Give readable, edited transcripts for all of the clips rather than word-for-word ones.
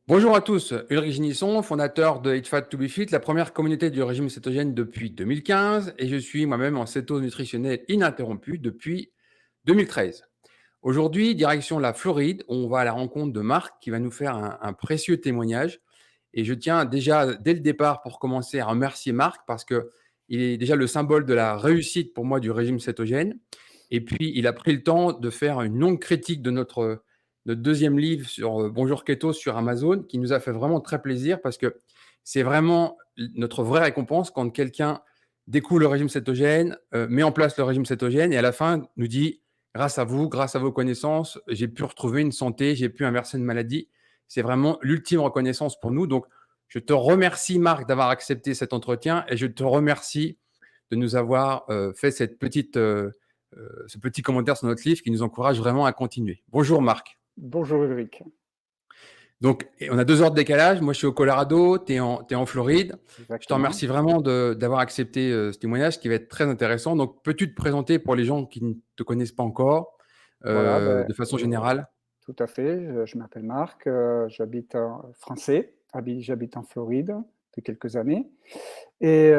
Bonjour à tous, Ulrich Ginisson, fondateur de Eat Fat to Be Fit, la première communauté du régime cétogène depuis 2015 et je suis moi-même en cétose nutritionnelle ininterrompue depuis 2013. Aujourd'hui, direction la Floride, où on va à la rencontre de Marc qui va nous faire un précieux témoignage. Et je tiens déjà, dès le départ, pour commencer, à remercier Marc parce que il est déjà le symbole de la réussite pour moi du régime cétogène. Et puis, il a pris le temps de faire une longue critique de notre deuxième livre sur Bonjour Keto sur Amazon, qui nous a fait vraiment très plaisir parce que c'est vraiment notre vraie récompense quand quelqu'un découvre le régime cétogène, met en place le régime cétogène et à la fin nous dit grâce à vous, grâce à vos connaissances, j'ai pu retrouver une santé, j'ai pu inverser une maladie. C'est vraiment l'ultime reconnaissance pour nous. Donc, je te remercie, Marc, d'avoir accepté cet entretien et je te remercie de nous avoir fait ce petit commentaire sur notre livre qui nous encourage vraiment à continuer. Bonjour, Marc. Bonjour Ulrich. Donc, on a 2 heures de décalage. Moi, je suis au Colorado, tu es en Floride. Je te Exactement. remercie vraiment d'avoir accepté ce témoignage qui va être très intéressant. Donc, peux-tu te présenter pour les gens qui ne te connaissent pas encore Voilà, de façon générale? tout à fait. Je m'appelle Marc, j'habite en français, j'habite en Floride depuis quelques années. Et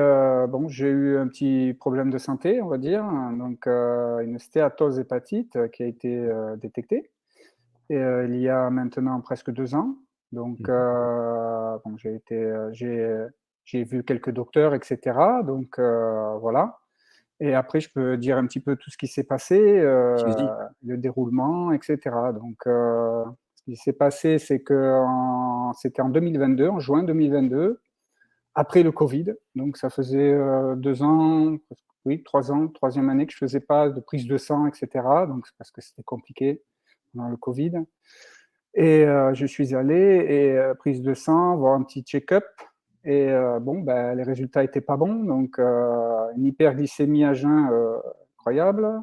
bon, j'ai eu un petit problème de santé, on va dire, hein, donc une stéatose hépatite qui a été détectée et, il y a maintenant presque 2 ans. Donc Mhm. bon, j'ai vu quelques docteurs, etc. Donc voilà. Et après, je peux dire un petit peu tout ce qui s'est passé, Vas-y. le déroulement, et cetera. Donc, ce qui s'est passé, c'est que c'était en 2022, en juin 2022, après le Covid. Donc, ça faisait 2 ans, oui, 3 ans, troisième année que je faisais pas de prise de sang, et cetera. Donc, c'est parce que c'était compliqué pendant le Covid. Et je suis allé et prise de sang, voir un petit check-up. Et bon, ben, les résultats étaient pas bons, donc une hyperglycémie à jeun incroyable,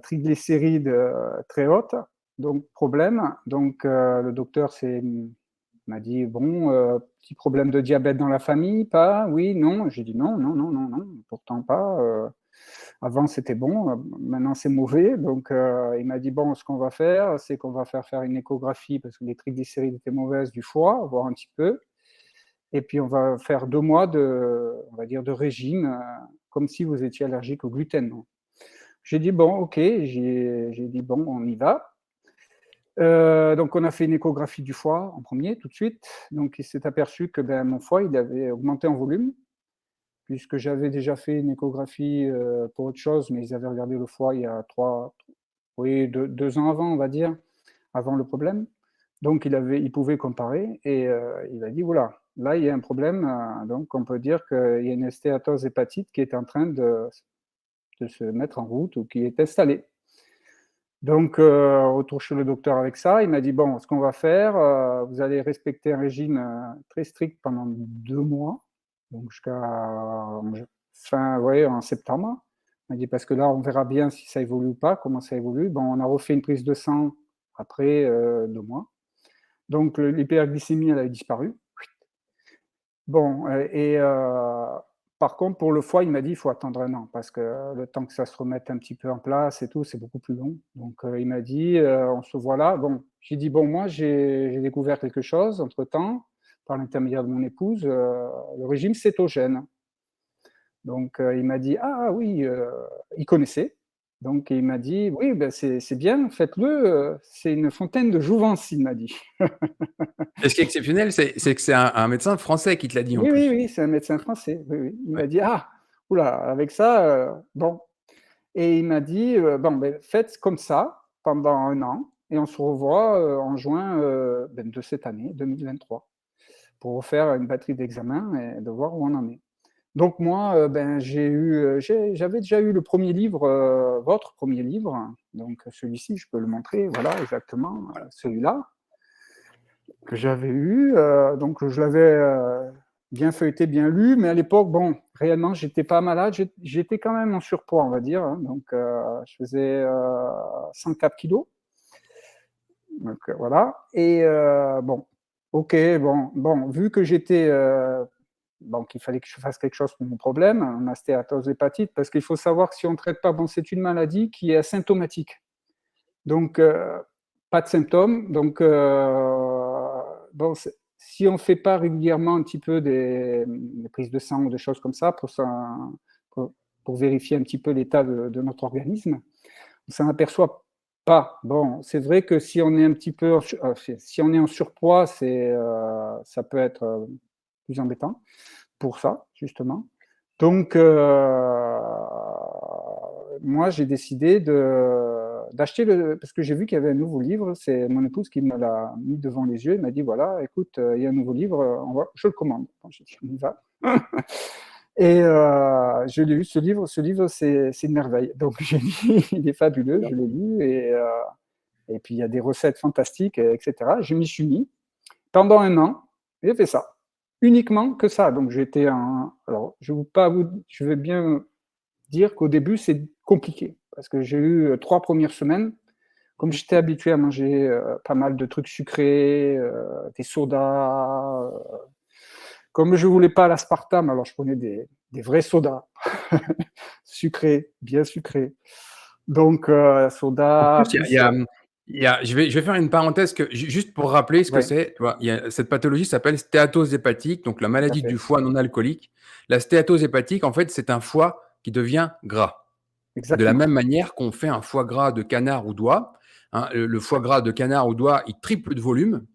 triglycérides très hautes, donc problème. Donc le docteur m'a dit bon, petit problème de diabète dans la famille, pas, oui, non. J'ai dit non, non, non, non, non, pourtant pas. Avant c'était bon, maintenant c'est mauvais. Donc il m'a dit bon, ce qu'on va faire, c'est qu'on va faire une échographie parce que les triglycérides étaient mauvaises du foie, voir un petit peu. Et puis on va faire 2 mois on va dire, de régime, comme si vous étiez allergique au gluten. J'ai dit bon, ok, j'ai dit bon, on y va. Donc on a fait une échographie du foie en premier, tout de suite. Donc il s'est aperçu que ben, mon foie, il avait augmenté en volume, puisque j'avais déjà fait une échographie pour autre chose, mais ils avaient regardé le foie il y a oui, 2 ans avant, on va dire, avant le problème. Donc il pouvait comparer et il a dit voilà, là il y a un problème, donc on peut dire qu'il y a une stéatose hépatite qui est en train de se mettre en route ou qui est installée. Donc retour chez le docteur avec ça, il m'a dit bon, ce qu'on va faire, vous allez respecter un régime très strict pendant 2 mois, donc jusqu'à fin, ouais, en septembre. Il m'a dit parce que là on verra bien si ça évolue ou pas, comment ça évolue. Bon, on a refait une prise de sang après 2 mois. Donc l'hyperglycémie, elle a disparu. Bon, par contre, pour le foie, il m'a dit: «Il faut attendre 1 an parce que le temps que ça se remette un petit peu en place et tout, c'est beaucoup plus long». Donc, il m'a dit: «On se voit là». Bon, j'ai dit: «Bon, moi, j'ai découvert quelque chose entre-temps, par l'intermédiaire de mon épouse, le régime cétogène». Donc, il m'a dit: «Ah oui», il connaissait. Donc il m'a dit: «Oui, ben, c'est bien, faites-le, c'est une fontaine de jouvence», il m'a dit. Et ce qui est exceptionnel, c'est que c'est un médecin français qui te l'a dit en Oui, oui, plus. oui, c'est un médecin français, oui, oui. Il Ouais. m'a dit: «Ah! Ouh avec ça, bon». Et il m'a dit, «Bon, beh, faites comme ça pendant 1 an et on se revoit, en juin, ben, de cette année 2023 pour refaire une batterie d'examens et de voir où on en est». Donc moi, ben, j'avais déjà eu le premier livre, votre premier livre, donc celui-ci, je peux le montrer, voilà, exactement, celui-là que j'avais eu, donc je l'avais, bien feuilleté, bien lu, mais à l'époque, bon, réellement, j'étais pas malade, j'étais quand même en surpoids, on va dire, hein, donc je faisais, 104 kilos, donc voilà. Et bon, OK, bon, vu que j'étais, bon, qu'il fallait que je fasse quelque chose pour mon problème, ma stéatose hépatite, parce qu'il faut savoir que si on ne traite pas, bon, c'est une maladie qui est asymptomatique. Donc pas de symptômes, donc bon, si on ne fait pas régulièrement un petit peu des prises de sang ou des choses comme ça pour, pour vérifier un petit peu l'état de notre organisme, on s'en aperçoit pas. Bon, c'est vrai que si on est un petit peu, si on est en surpoids, ça peut être plus embêtant pour ça, justement. Donc, moi, j'ai décidé d'acheter parce que j'ai vu qu'il y avait un nouveau livre. C'est mon épouse qui me l'a mis devant les yeux. Elle m'a dit, voilà, écoute, il y a un nouveau livre, je le commande. Bon, j'ai dit, on y va. Et je l'ai lu, ce livre, c'est une merveille. Donc, j'ai dit, il est fabuleux, je l'ai lu. Et puis, il y a des recettes fantastiques, etc. Je m'y suis mis. Pendant un an, j'ai fait ça. Uniquement que ça. Donc, alors, je vais bien dire qu'au début, c'est compliqué. Parce que j'ai eu 3 premières semaines. Comme j'étais habitué à manger pas mal de trucs sucrés, des sodas, comme je ne voulais pas l'aspartame, alors je prenais des vrais sodas, sucrés, bien sucrés. Donc, En soda, plus, plus. je vais faire une parenthèse juste pour rappeler ce que Ouais, c'est. Tu vois, cette pathologie s'appelle stéatose hépatique, donc la tout à maladie fait. du foie non alcoolique. La stéatose hépatique, en fait, c'est un foie qui devient gras. De la Exactement. même manière qu'on fait un foie gras de canard ou d'oie, hein, le foie gras de canard ou d'oie, il triple de volume,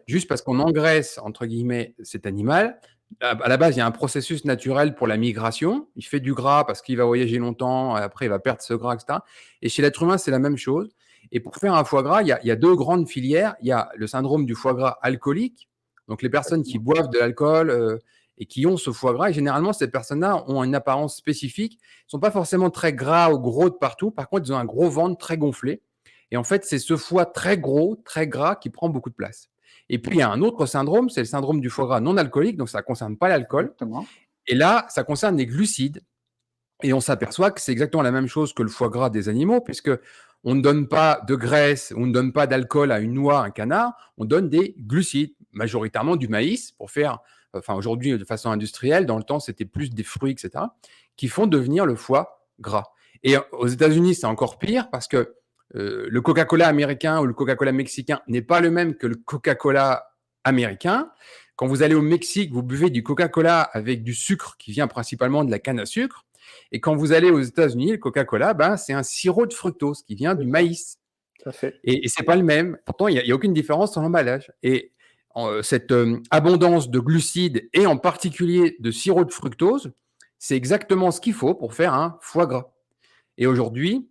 juste parce qu'on engraisse, entre guillemets, cet animal. À la base, il y a un processus naturel pour la migration. Il fait du gras parce qu'il va voyager longtemps, après il va perdre ce gras, etc. Et chez l'être humain, c'est la même chose. Et pour faire un foie gras, il y a deux grandes filières. Il y a le syndrome du foie gras alcoolique, donc les personnes qui Exactement. boivent de l'alcool et qui ont ce foie gras. Et généralement, ces personnes-là ont une apparence spécifique. Ils ne sont pas forcément très gras ou gros de partout. Par contre, ils ont un gros ventre très gonflé. Et en fait, c'est ce foie très gros, très gras qui prend beaucoup de place. Et puis, il y a un autre syndrome, c'est le syndrome du foie gras non alcoolique, donc ça ne concerne pas l'alcool. Exactement. Et là, ça concerne les glucides. Et on s'aperçoit que c'est exactement la même chose que le foie gras des animaux, puisque on ne donne pas de graisse, on ne donne pas d'alcool à une noix, à un canard, on donne des glucides, majoritairement du maïs, pour faire, enfin aujourd'hui de façon industrielle, dans le temps c'était plus des fruits, etc., qui font devenir le foie gras. Et aux États-Unis, c'est encore pire parce que le Coca-Cola américain ou le Coca-Cola mexicain n'est pas le même que le Coca-Cola américain. Quand vous allez au Mexique, vous buvez du Coca-Cola avec du sucre qui vient principalement de la canne à sucre. Et quand vous allez aux États-Unis, le Coca-Cola, ben, c'est un sirop de fructose qui vient du C'est ça. maïs. Tout à fait. Et c'est pas le même. Pourtant, il n'y a aucune différence dans l'emballage. Et cette abondance de glucides et en particulier de sirop de fructose, c'est exactement ce qu'il faut pour faire un foie gras. Et aujourd'hui,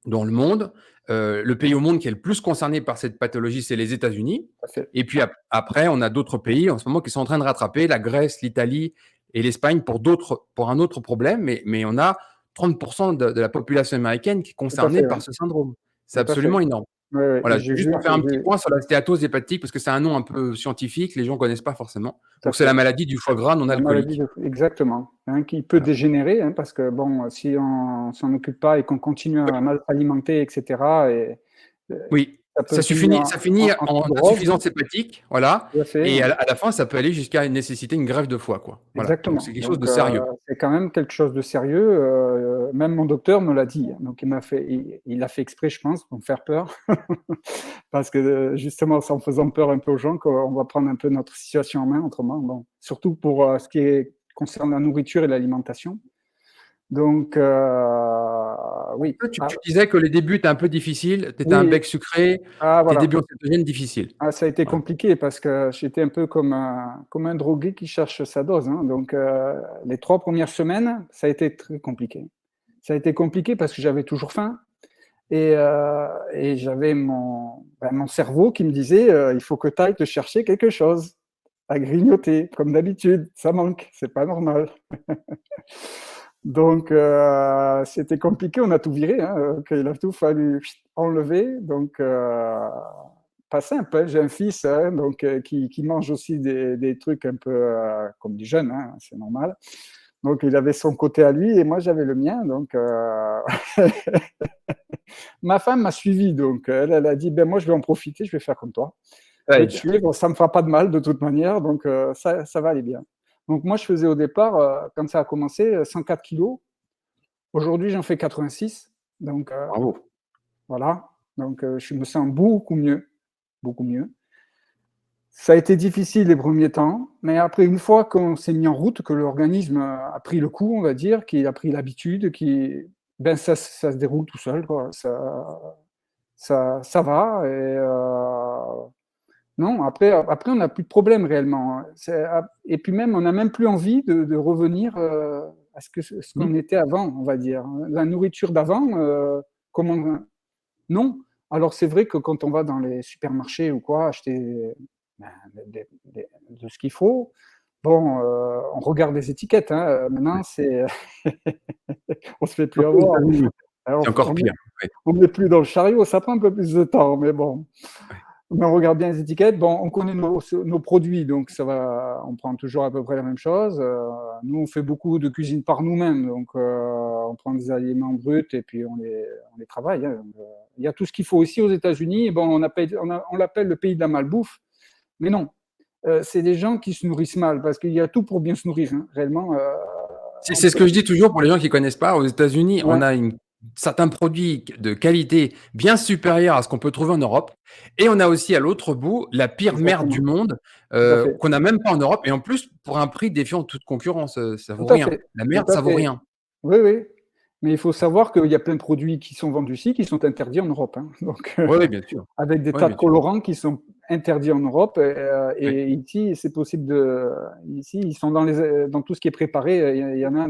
dans le monde, le pays au monde qui est le plus concerné par cette pathologie, c'est les États-Unis. Tout à fait. Et puis après, on a d'autres pays en ce moment qui sont en train de rattraper, la Grèce, l'Italie et l'Espagne pour un autre problème. Mais on a 30% de la population américaine qui est Tout à concernée fait, ouais. par ce syndrome. C'est Tout à fait. absolument énorme. Ouais, ouais. Voilà, Et j'ai juste vu, pour faire un petit point sur la stéatose hépatique, parce que c'est un nom un peu scientifique, les gens ne connaissent pas forcément. tout à Donc, c'est la fait. maladie du foie gras non La maladie alcoolique. de exactement, hein, qui peut Voilà. dégénérer, hein, parce que bon, si on s'en occupe pas et qu'on continue à mal alimenter, et cetera, et Oui, ça peut finir ça finit en en fibrose, hein. insuffisance hépatique, voilà, Tout à fait, et ouais. à la fin, ça peut aller jusqu'à nécessiter une greffe de foie, quoi. Voilà, donc c'est Exactement. quelque chose de Donc, sérieux. c'est quand même quelque chose de sérieux. Même mon docteur me l'a dit, hein. Donc, il a fait exprès, je pense, pour me faire peur, parce que justement, c'est en faisant peur un peu aux gens qu'on va prendre un peu notre situation en main. Autrement, bon, surtout pour ce qui concerne la nourriture et l'alimentation. Donc, oui. Toi, tu disais que les débuts étaient un peu difficiles, tu étais un Oui. bec sucré, Ah, tes voilà. débuts en cétogène difficiles. Ah, ça a été Voilà. compliqué parce que j'étais un peu comme un drogué qui cherche sa dose, hein. Donc, les 3 premières semaines, ça a été très compliqué. Ça a été compliqué parce que j'avais toujours faim et j'avais mon cerveau qui me disait, «Il faut que tu ailles te chercher quelque chose à grignoter comme d'habitude, ça manque, c'est pas normal». Donc, c'était compliqué, on a tout viré, hein, il a tout fallu enlever. Donc, pas simple, hein. J'ai un fils, hein, donc, qui mange aussi des trucs un peu comme des jeunes, hein, c'est normal. Donc, il avait son côté à lui et moi j'avais le mien. Donc, ma femme m'a suivi, donc elle a dit, ben moi je vais en profiter, je vais faire comme toi. Je Ça vais te aide. suivre, ça me fera pas de mal de toute manière, donc ça va aller bien. Donc moi je faisais au départ, quand ça a commencé, 104 kilos. Aujourd'hui, j'en fais 86. Donc, Bravo. voilà. Donc, je me sens beaucoup mieux, beaucoup mieux. Ça a été difficile les premiers temps, mais après, une fois qu'on s'est mis en route, que l'organisme a pris le coup, on va dire, qu'il a pris l'habitude, ben ça se déroule tout seul, quoi. Ça va non, après on n'a plus de problème réellement, hein. Et puis même, on n'a même plus envie de revenir, à ce Mmh. qu'on était avant, on va dire. La nourriture d'avant, comment non. Alors c'est vrai que quand on va dans les supermarchés ou quoi, acheter, ben, de ce qu'il faut, bon, on regarde les étiquettes, hein, Ouais. maintenant c'est on se fait plus Surtout aux avoir. États-Unis, Alors c'est encore pire. Ouais, on met plus dans le chariot, ça prend un peu plus de temps, mais bon. ouais. Mais on regarde bien les étiquettes. Bon, on connaît nos produits, donc ça va, on prend toujours à peu près la même chose. Nous, on fait beaucoup de cuisine par nous-mêmes, donc on prend des aliments bruts et puis on les travaille, hein. Il y a tout ce qu'il faut aussi aux États-Unis. Bon, on l'appelle le pays de la malbouffe, mais non, c'est des gens qui se nourrissent mal parce qu'il y a tout pour bien se nourrir, hein, réellement. C'est ce que je dis toujours pour les gens qui connaissent pas. Aux États-Unis, on Ouais, a certains produits de qualité bien supérieure à ce qu'on peut trouver en Europe, et on a aussi à l'autre bout la pire merde du exactement, monde, tout à fait, qu'on n'a même pas en Europe, et en plus pour un prix défiant toute concurrence. Ça tout vaut à rien. fait, La tout merde, à ça vaut fait. rien. Oui, oui. Mais il faut savoir qu'il y a plein de produits qui sont vendus ici, qui sont interdits en Europe, hein. Donc, Oui, oui, bien sûr. avec des Oui, tas de bien sûr. colorants qui sont interdits en Europe, Oui. et ici, c'est possible ici, ils sont dans tout ce qui est préparé, il y en a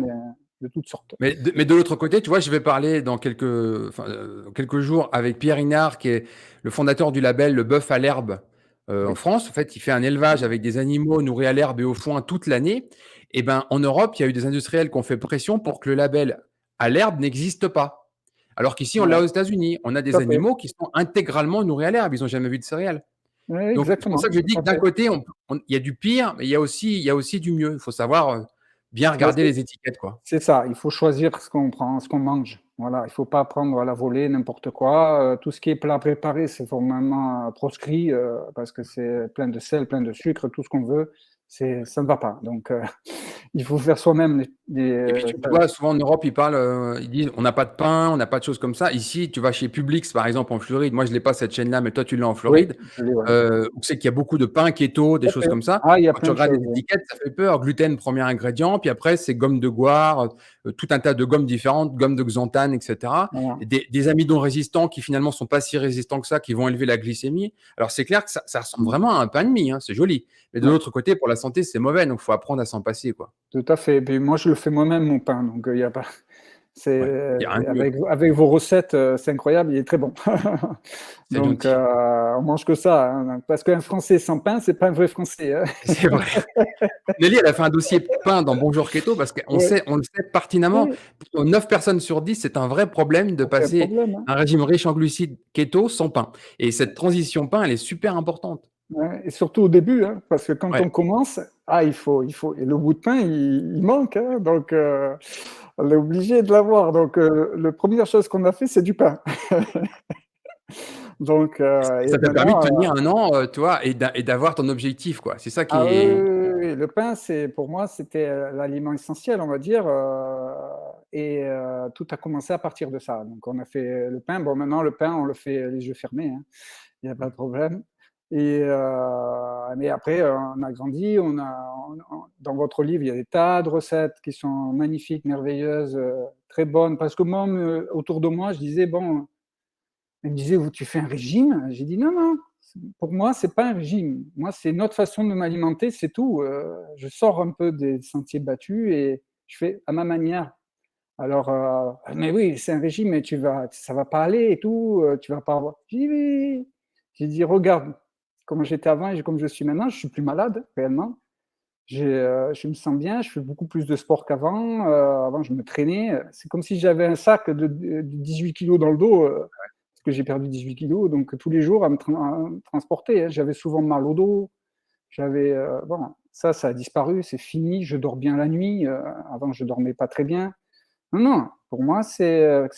de toutes sortes. Mais de l'autre côté, tu vois, je vais parler dans quelques jours avec Pierre Hinard, qui est le fondateur du label Le Bœuf à l'herbe en Oui. France. En fait, il fait un élevage avec des animaux nourris à l'herbe et au foin toute l'année. Et ben, en Europe, il y a eu des industriels qui ont fait pression pour que le label à l'herbe n'existe pas. Alors qu'ici, on l'a Voilà, aux États-Unis. On a tout des à fait. animaux qui sont intégralement nourris à l'herbe. Ils n'ont jamais vu de céréales. Oui, Donc, c'est pour exactement, ça que je tout dis à que d'un fait. côté, il y a du pire, mais il y a aussi du mieux. Il faut savoir bien Ouais, regarder les étiquettes, quoi. c'est ça, il faut choisir ce qu'on prend, ce qu'on mange. Voilà, il faut pas prendre à la volée n'importe quoi. Tout ce qui est plat préparé, c'est formellement proscrit, parce que c'est plein de sel, plein de sucre, tout ce qu'on veut, ça ne va pas. Donc, il faut faire soi-même Et puis tu vois, souvent en Europe, ils disent: «On n'a pas de pain, on n'a pas de choses comme ça». Ici, tu vas chez Publix, par exemple, en Floride. Moi, je l'ai pas cette chaîne-là, mais toi, tu l'as en oui, Floride. je l'ai, ouais. Où c'est qu'il y a beaucoup de pain keto, des Tout à choses fait. comme ça. Ah, il y a Quand tu plein de regardes choses, les oui. étiquettes, ça fait peur. Gluten, premier ingrédient, puis après, c'est gomme de guar, tout un tas de gommes différentes, gomme de xanthane, et cetera. Voilà. Et des amidons résistants qui, finalement, sont pas si résistants que ça, qui vont élever la glycémie. Alors, c'est clair que ça ressemble Mmh. vraiment à un pain de mie, hein, c'est joli. Mais de Ouais, l'autre côté, pour la santé, c'est mauvais, donc faut apprendre à s'en passer, quoi. tout à fait. Puis moi, je le fais moi-même mon pain, donc il y a pas Ouais, il y a rien de mieux. avec vos recettes, c'est incroyable, il est très bon. C'est Donc gentil. on mange que ça, hein, parce qu'un Français sans pain, c'est pas un vrai Français, hein. C'est vrai. Nelly, elle a fait un dossier pain dans Bonjour Keto parce qu'on Ouais, sait, on le sait pertinemment, oui, pour 9 personnes sur 10, c'est un vrai problème de aucun passer problème, hein. un régime riche en glucides keto sans pain. Et cette transition pain, elle est super importante. Ouais, et surtout au début, hein, parce que quand Ouais. on commence, ah, il faut et le bout de pain, il manque, hein, donc on est obligé de l'avoir. Donc la 1re chose qu'on a fait, c'est du pain. Donc et Ça t'a permis de maintenant, tenir un an, tu vois, et d'avoir ton objectif, quoi. C'est ça qui ah oui, oui, est. oui, oui, oui, le pain, pour moi, c'était, l'aliment essentiel, on va dire, tout a commencé à partir de ça. Donc on a fait le pain. Bon, maintenant le pain, on le fait les yeux fermés, hein, il y a pas de problème mais après, on a grandi, on dans votre livre, il y a des tas de recettes qui sont magnifiques, merveilleuses, très bonnes. Parce que moi, autour de moi, je disais: «Bon», elle me disait: «Tu fais un régime?» J'ai dit: «Non, non, pour moi, c'est pas un régime. Moi, c'est une autre façon de m'alimenter, c'est tout, je sors un peu des sentiers battus et je fais à ma manière». Alors, «Mais oui, c'est un régime, mais ça va pas aller et tout, tu vas pas avoir». J'ai dit: «Oui, oui, oui». J'ai dit: «Regarde comment j'étais avant et comme je suis maintenant, je suis plus malade, réellement. Je me sens bien, je fais beaucoup plus de sport qu'avant, avant je me traînais, c'est comme si j'avais un sac de 18 kilogrammes dans le dos, parce que j'ai perdu 18 kilogrammes, donc tous les jours à me transporter, hein. J'avais souvent mal au dos, bon, ça a disparu, c'est fini, je dors bien la nuit, avant je dormais pas très bien. Non, non, pour moi c'est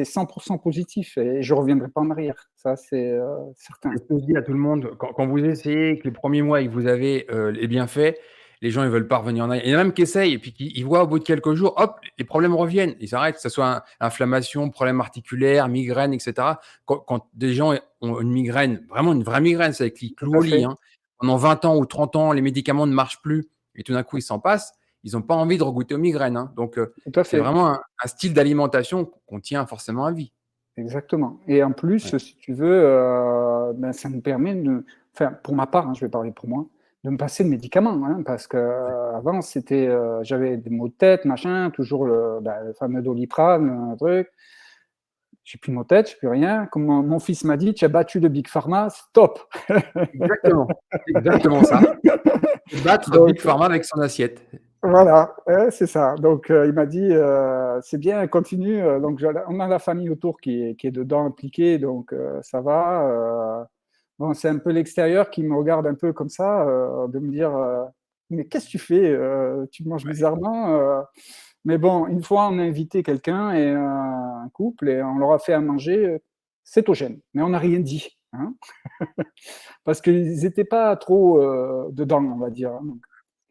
100 positif et je reviendrai pas en arrière. Ça c'est, certain. C'est ce que je dis à tout le monde, quand vous essayez, que les premiers mois et que vous avez, les bienfaits, les gens ils veulent pas revenir en arrière. Il y en a même qui essayent et puis qui ils voient au bout de quelques jours, hop, les problèmes reviennent. Ils s'arrêtent, que ça soit inflammation, problème articulaire, migraine, et cetera. Quand des gens ont une migraine, vraiment une vraie migraine, c'est avec qui Tout clouent à au lit, fait. hein. pendant 20 ans ou 30 ans, les médicaments ne marchent plus et tout d'un coup, ils s'en passent, ils n'ont pas envie de regoûter aux migraines, hein. Donc, tout à c'est fait. vraiment un style d'alimentation qu'on tient forcément à vie. Exactement. Et en Ouais. plus, si tu veux, ben, ça me permet de, enfin, pour ma part, hein, je vais parler pour moi, de me passer de médicaments, hein, parce que avant, c'était, j'avais des maux de tête, machin, toujours le fameux Doliprane, un truc. J'ai plus de maux de tête, j'ai plus rien. Comme mon fils m'a dit, tu as battu le Big Pharma, stop. Exactement, c'est exactement ça. C'est battre Big Donc, Pharma avec son assiette. voilà, ouais, c'est ça. Donc, il m'a dit, c'est bien, continue. Donc, on a la famille autour qui est dedans impliquée, donc ça va. Bon, c'est un peu l'extérieur qui me regarde un peu comme ça, de me dire, mais qu'est-ce que tu fais? Tu manges Ouais. bizarrement. Mais bon, une fois, on a invité quelqu'un et un couple et on leur a fait à manger cétogène, mais on n'a rien dit, hein, parce qu'ils n'étaient pas trop dedans, on va dire, hein.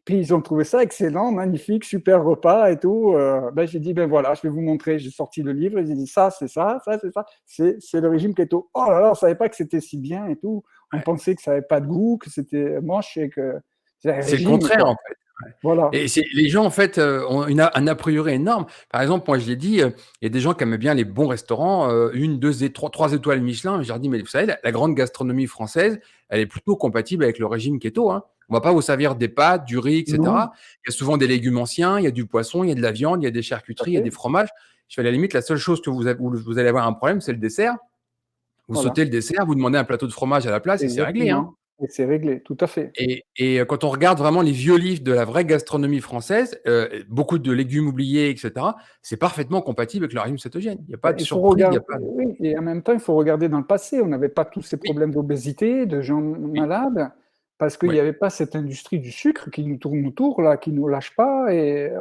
Puis ils ont trouvé ça excellent, magnifique, super repas et tout. Ben, j'ai dit, ben voilà, je vais vous montrer. J'ai sorti le livre, j'ai dit, ça, c'est ça, ça, c'est ça. C'est le régime keto. Oh là là, on savait pas que c'était si bien et tout. On Ouais. pensait que ça avait pas de goût, que c'était moche et que c'est un C'est le régime, contraire, quoi. en fait. Ouais. Voilà. Et c'est les gens, en fait, ont un a priori énorme. Par exemple, moi, je l'ai dit, il y a des gens qui aiment bien les bons restaurants, 1, 2 et 3 étoiles Michelin. Je leur dis: «Mais vous savez, la grande gastronomie française, elle est plutôt compatible avec le régime keto, hein. On va pas vous servir des pâtes, du riz et Non, cetera. Il y a souvent des légumes anciens, il y a du poisson, il y a de la viande, il y a des tout à charcuteries, il y a des fait. fromages». Je fais: «À la limite, la seule chose que où vous allez avoir un problème, c'est le dessert. Vous Voilà. sautez le dessert, vous demandez un plateau de fromage à la place et c'est réglé, hein». Exactement. Et c'est réglé, tout à fait. Et quand on regarde vraiment les vieux livres de la vraie gastronomie française, beaucoup de légumes oubliés et cetera, c'est parfaitement compatible avec le régime cétogène. Il y a pas Ben, de il faut surprise, il y a regarder, pas de oui, et en même temps, il faut regarder dans le passé. On n'avait pas tous ces oui, problèmes d'obésité, de gens oui, malades, parce qu'il n'y ouais, avait pas cette industrie du sucre qui nous tourne autour, là, qui nous lâche pas. Et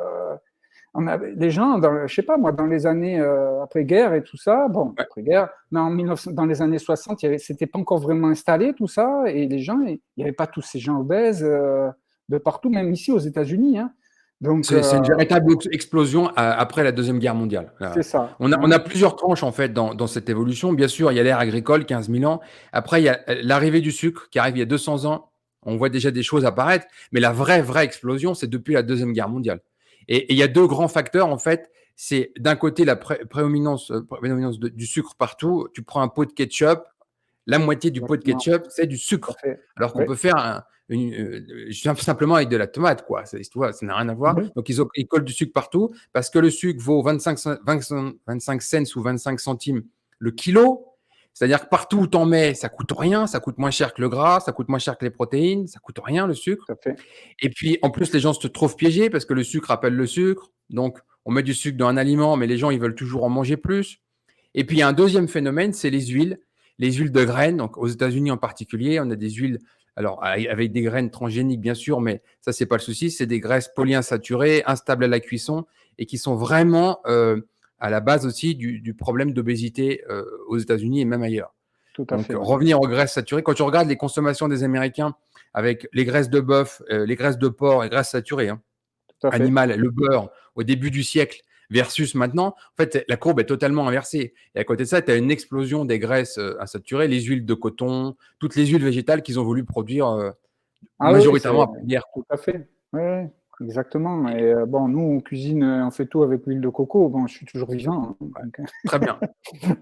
on avait les gens, je sais pas moi, dans les années après-guerre et tout ça, bon, ouais. après-guerre, non, dans les années 60, c'était pas encore vraiment installé tout ça, et les gens, il n'y avait pas tous ces gens obèses de partout, même ici aux États-Unis, hein. Donc, C'est une véritable explosion après la Deuxième Guerre mondiale. c'est ça, On hein. a plusieurs tranches en fait dans cette évolution. Bien sûr, il y a l'ère agricole, 15 000 ans. Après, il y a l'arrivée du sucre qui arrive il y a 200 ans. On voit déjà des choses apparaître. Mais la vraie explosion, c'est depuis la Deuxième Guerre mondiale. Et il y a deux grands facteurs en fait. C'est d'un côté la prédominance du sucre partout. Tu prends un pot de ketchup, la moitié du pot de Exactement, ketchup, c'est du tout à sucre. fait. Alors qu'on Oui, peut faire simplement avec de la tomate, quoi. Tu vois, ça n'a rien à voir. oui, Donc, ils collent du sucre partout parce que le sucre vaut 25 cents ou 25 centimes le kilo. C'est-à-dire que partout où tu en mets, ça coûte rien, ça coûte moins cher que le gras, ça coûte moins cher que les protéines, ça coûte rien le sucre. tout à fait. Et puis, en plus, les gens se trouvent piégés parce que le sucre rappelle le sucre. Donc, on met du sucre dans un aliment, mais les gens, ils veulent toujours en manger plus. Et puis, il y a un deuxième phénomène, c'est les huiles de graines. Donc, aux États-Unis en particulier, on a des huiles, alors avec des graines transgéniques, bien sûr, mais ça, c'est pas le souci. C'est des graisses polyinsaturées, instables à la cuisson et qui sont vraiment à la base aussi du problème d'obésité aux États-Unis et même ailleurs. Tout à Donc, fait, oui. revenir aux graisses saturées. Quand tu regardes les consommations des Américains avec les graisses de bœuf, les graisses de porc et graisses saturées, hein, Tout à fait. animal, le beurre, au début du siècle versus maintenant, en fait, la courbe est totalement inversée. Et à côté de ça, tu as une explosion des graisses insaturées, les huiles de coton, toutes les huiles végétales qu'ils ont voulu produire Ah oui, oui, majoritairement après-guerre. tout à fait. Oui, oui, exactement. Et bon, nous, on cuisine, on fait tout avec l'huile de coco. Bon, je suis toujours vivant, hein, Ouais. donc, Très bien,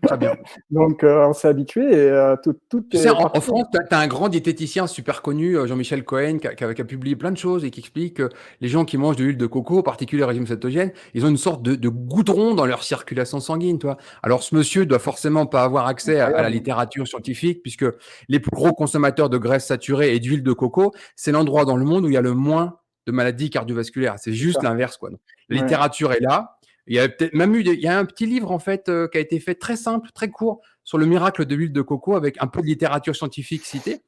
très bien. donc, on s'est habitué et tout Tu sais, est en parfait. France, tu as un grand diététicien super connu, Jean-Michel Cohen, qui a publié plein de choses et qui explique que les gens qui mangent de l'huile de coco, en particulier le régime cétogène, ils ont une sorte de goudron dans leur circulation sanguine, toi. Alors, ce monsieur doit forcément pas avoir accès à la Incroyable. littérature scientifique, puisque les plus gros consommateurs de graisses saturées et d'huile de coco, c'est l'endroit dans le monde où il y a le moins de maladies cardiovasculaires. C'est C'est juste ça. l'inverse, quoi. La Ouais. littérature est là. Il y a peut-être même il y a un petit livre, en fait, qui a été fait très simple, très court, sur le miracle de l'huile de coco avec un peu de littérature scientifique citée,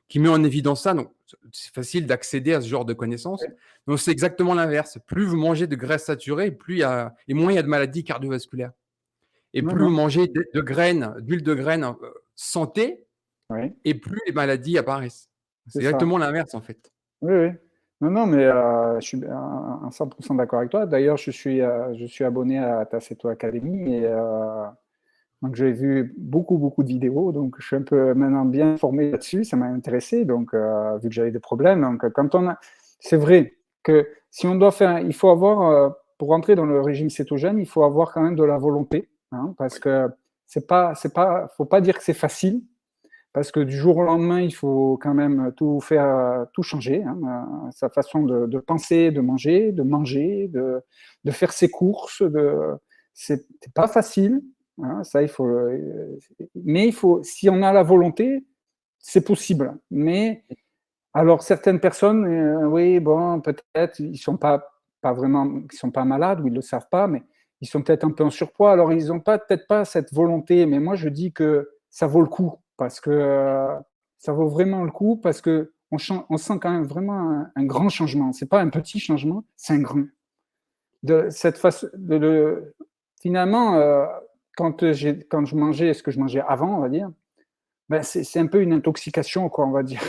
qui met en évidence ça. Donc, c'est facile d'accéder à ce genre de connaissances. Ouais. Donc, c'est exactement l'inverse. Plus vous mangez de graisses saturées, et moins il y a de maladies cardiovasculaires. Et Non, plus vous non. mangez de graines, d'huile de graines santé, Oui, et plus les maladies apparaissent. c'est C'est ça. exactement l'inverse, en fait. Oui, oui. Non, non, mais je suis à 100% d'accord avec toi. D'ailleurs, je suis abonné à ta Ceto Academy et Donc, j'ai vu beaucoup, beaucoup de vidéos. Donc, je suis un peu maintenant bien formé là-dessus. Ça m'a intéressé. Donc, vu que j'avais des problèmes. Donc, c'est vrai que si on doit faire, il faut avoir, pour rentrer dans le régime cétogène, il faut avoir quand même de la volonté, hein, parce Oui. que faut pas dire que c'est facile, parce que du jour au lendemain, il faut quand même tout faire, tout changer, hein, sa façon de penser, de faire ses courses. C'est pas facile, hein, ça, mais si on a la volonté, c'est possible. Mais alors, certaines personnes, oui, bon, peut-être, ils sont pas malades ou ils le savent pas, mais ils sont peut-être un peu en surpoids. Alors, ils ont peut-être pas cette volonté, mais moi, je dis que ça vaut le coup parce que ça vaut vraiment le coup parce que on sent quand même vraiment un grand changement. C'est pas un petit changement, c'est un grand. De cette façon, finalement, quand je mangeais ce que je mangeais avant, on va dire, ben c'est un peu une intoxication, quoi, on va dire.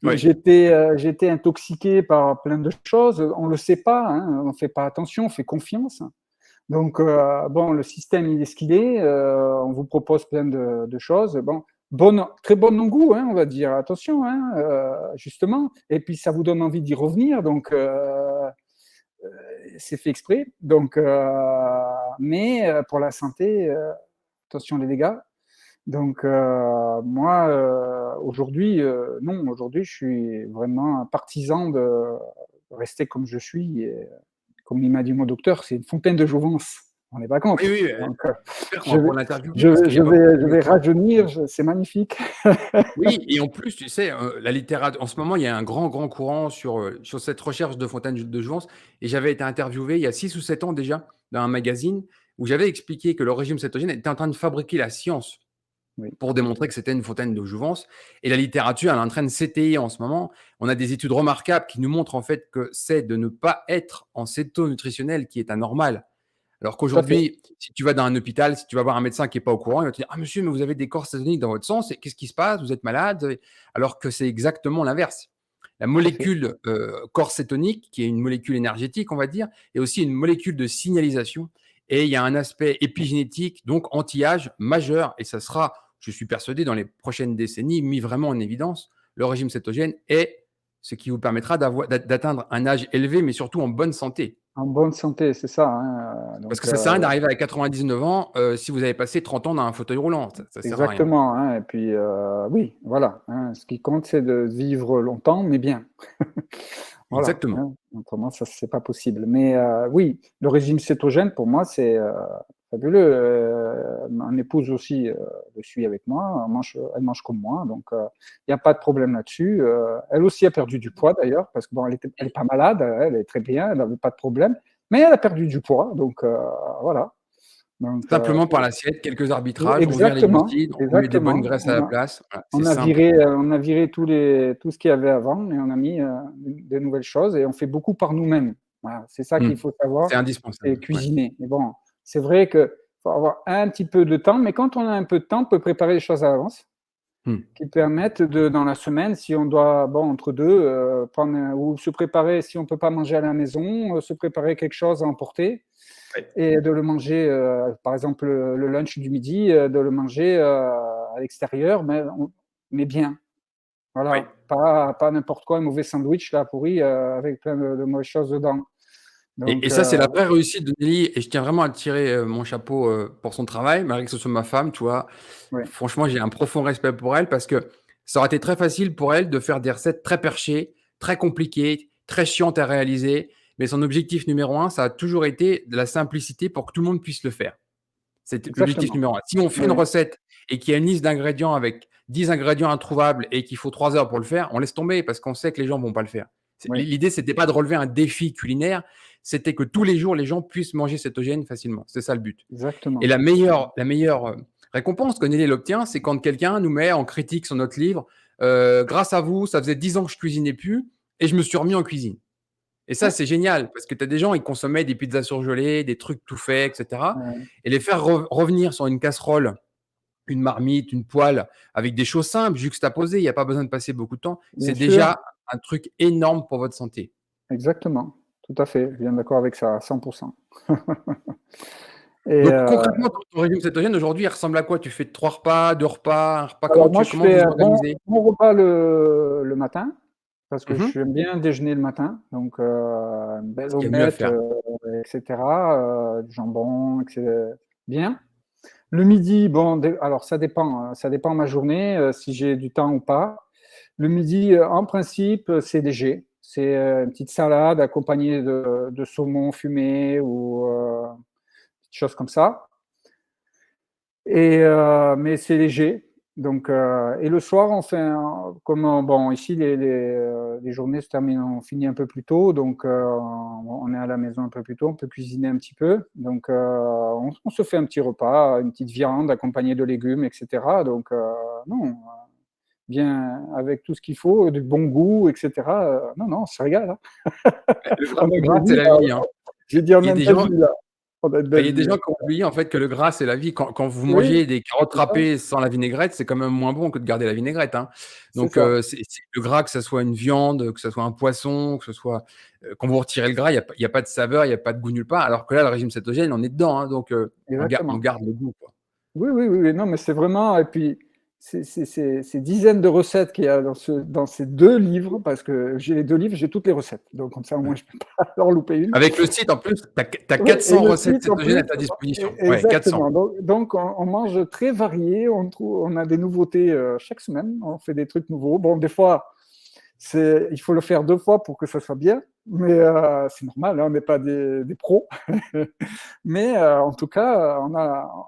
Oui. J'étais intoxiqué par plein de choses. On le sait pas, hein, on fait pas attention, on fait confiance. Donc bon, le système il est ce qu'il est. On vous propose plein de choses. Bon, très bon non-goût, hein, on va dire. Attention, hein, justement. Et puis ça vous donne envie d'y revenir. Donc c'est fait exprès. Donc, mais pour la santé, attention les dégâts. Donc, moi, aujourd'hui, non, aujourd'hui, je suis vraiment un partisan de rester comme je suis. Et, comme il m'a dit mon docteur, c'est une fontaine de jouvence. On n'est pas Oui, contre. oui, Donc, j'espère qu'on va pouvoir l'interviewer parce qu'il n'y a pas je beaucoup vais de gens. rajeunir, c'est magnifique. Oui, et en plus, tu sais, la littérature en ce moment, il y a un grand, grand courant sur cette recherche de fontaine de jouvence et j'avais été interviewé il y a 6 ou 7 ans déjà dans un magazine où j'avais expliqué que le régime cétogène était en train de fabriquer la science Oui, pour démontrer que c'était une fontaine de jouvence et la littérature, elle est en train de s'étayer en ce moment. On a des études remarquables qui nous montrent en fait que c'est de ne pas être en céto-nutritionnel qui est anormal. Alors tout à fait. qu'aujourd'hui, si tu vas dans un hôpital, si tu vas voir un médecin qui n'est pas au courant, il va te dire: «Ah monsieur, mais vous avez des corps cétoniques dans votre sang, qu'est-ce qui se passe? Vous êtes malade?» Alors que c'est exactement l'inverse. La Tout à fait. molécule corps cétonique, qui est une molécule énergétique, on va dire, est aussi une molécule de signalisation. Et il y a un aspect épigénétique, donc anti-âge majeur. Et ça sera, je suis persuadé, dans les prochaines décennies, mis vraiment en évidence. Le régime cétogène est ce qui vous permettra d'atteindre un âge élevé, mais surtout en bonne santé. En bonne santé, c'est ça, hein, Parce donc, que ça sert à rien d'arriver à 99 ans si vous avez passé 30 ans dans un fauteuil roulant. Ça sert à rien. exactement, hein, et puis, oui, voilà, hein, ce qui compte, c'est de vivre longtemps, mais bien. Voilà, Exactement. hein, autrement, ça, c'est pas possible. Mais oui, le régime cétogène, pour moi, c'est fabuleux. Mon épouse aussi le suit avec moi, elle mange comme moi, donc il n'y a pas de problème là-dessus. Elle aussi a perdu du poids d'ailleurs, parce que bon, elle est pas malade, elle est très bien, elle n'avait pas de problème, mais elle a perdu du poids, donc voilà. Donc, Simplement par l'assiette, quelques arbitrages, on vire les exactement, glucides, on met des bonnes exactement. graisses à la place. Voilà, c'est simple. On a viré tout ce qu'il y avait avant et on a mis de nouvelles choses et on fait beaucoup par nous-mêmes. Voilà, c'est ça Mmh. qu'il faut savoir, C'est c'est indispensable. Ouais. cuisiner. Mais bon, c'est vrai qu'il faut avoir un petit peu de temps, mais quand on a un peu de temps, on peut préparer les choses à l'avance Mmh. qui permettent dans la semaine, si on doit, bon, entre deux, ou se préparer, si on ne peut pas manger à la maison, se préparer quelque chose à emporter Ouais. et de le manger, par exemple, le lunch du midi, de le manger à l'extérieur, mais bien. Ouais. Voilà, pas n'importe quoi, un mauvais sandwich là, pourri, avec plein de mauvaises choses dedans. Et Donc, ça, c'est la vraie réussite de Nelly et je tiens vraiment à tirer, mon chapeau, pour son travail, malgré que ce soit ma femme, tu vois? ouais, Franchement, j'ai un profond respect pour elle parce que ça aurait été très facile pour elle de faire des recettes très perchées, très compliquées, très chiantes à réaliser, mais son objectif numéro un, ça a toujours été de la simplicité pour que tout le monde puisse le faire. C'est l'objectif exactement. numéro un. Si on fait une Oui, recette et qu'il y a une liste d'ingrédients avec 10 ingrédients introuvables et qu'il faut 3 heures pour le faire, on laisse tomber parce qu'on sait que les gens vont pas le faire. oui, L'idée, c'était pas de relever un défi culinaire, c'était que tous les jours, les gens puissent manger cétogène facilement. C'est ça le but. Et exactement. la meilleure récompense que Nelly elle obtient, c'est quand quelqu'un nous met en critique sur notre livre, «Grâce à vous, ça faisait 10 ans que je cuisinais plus et je me suis remis en cuisine». Et ça, Ouais, c'est génial parce que tu as des gens, ils consommaient des pizzas surgelées, des trucs tout faits, et cetera, ouais, et les faire revenir sur une casserole, une marmite, une poêle avec des choses simples, juxtaposées, il y a pas besoin de passer beaucoup de temps. bien C'est sûr, déjà un truc énorme pour votre santé. exactement. Tout à fait, je suis bien d'accord avec ça à 100%. Et Donc concrètement, ton régime cétogène aujourd'hui, il ressemble à quoi? Tu fais 3 repas, 2 repas, un repas, alors moi, je comment vous fais un organisez? bon repas le matin, parce que Mmh. j'aime bien déjeuner le matin. Donc, une C'est belle ce qu'il y a de mieux à omelette, faire. et cetera, du jambon, et bien. Le midi, bon, alors ça dépend de ma journée, si j'ai du temps ou pas. Le midi, en principe, c'est léger. C'est une petite salade accompagnée de saumon fumé ou des choses comme ça. Mais c'est léger. Donc, et le soir, on fait comme bon, ici, les journées se terminent, on finit un peu plus tôt, donc on est à la maison un peu plus tôt, on peut cuisiner un petit peu. Donc, on se fait un petit repas, une petite viande accompagnée de légumes, etc. Donc, non, bien avec tout ce qu'il faut, du bon goût, etc. Non, non, on se régale, hein. On a Le une gras, belle c'est vie, la là. vie, hein. J'ai dit, on Il y a a une des belle gens vie, là. On a une il belle y a des vie, gens hein. qui ont oublié en fait que le gras, c'est la vie. Quand vous Oui, mangez des carottes c'est ça, râpées sans la vinaigrette, c'est quand même moins bon que de garder la vinaigrette, hein. c'est Donc ça. c'est le gras, que ça soit une viande, que ça soit un poisson, que ce soit, quand vous retirez le gras, il y a pas de saveur, il y a pas de goût nulle part. Alors que là, le régime cétogène, on est dedans, hein, donc on Exactement. garde le goût, quoi. Oui, oui, oui, oui, non, mais c'est vraiment, et puis ces dizaines de recettes qu'il y a dans ces 2 livres, parce que j'ai les 2 livres, j'ai toutes les recettes. Donc comme ça, au moins, Ouais. je peux pas en louper une. Avec le site en plus, tu as Oui, et 400 le recettes site en cétogènes à plus, ta disposition. Ouais, 400. exactement. Donc on mange très varié, on a des nouveautés, chaque semaine, on fait des trucs nouveaux. Bon, des fois, il faut le faire 2 fois pour que ça soit bien, mais c'est normal, hein, on n'est pas des pros. Mais en tout cas,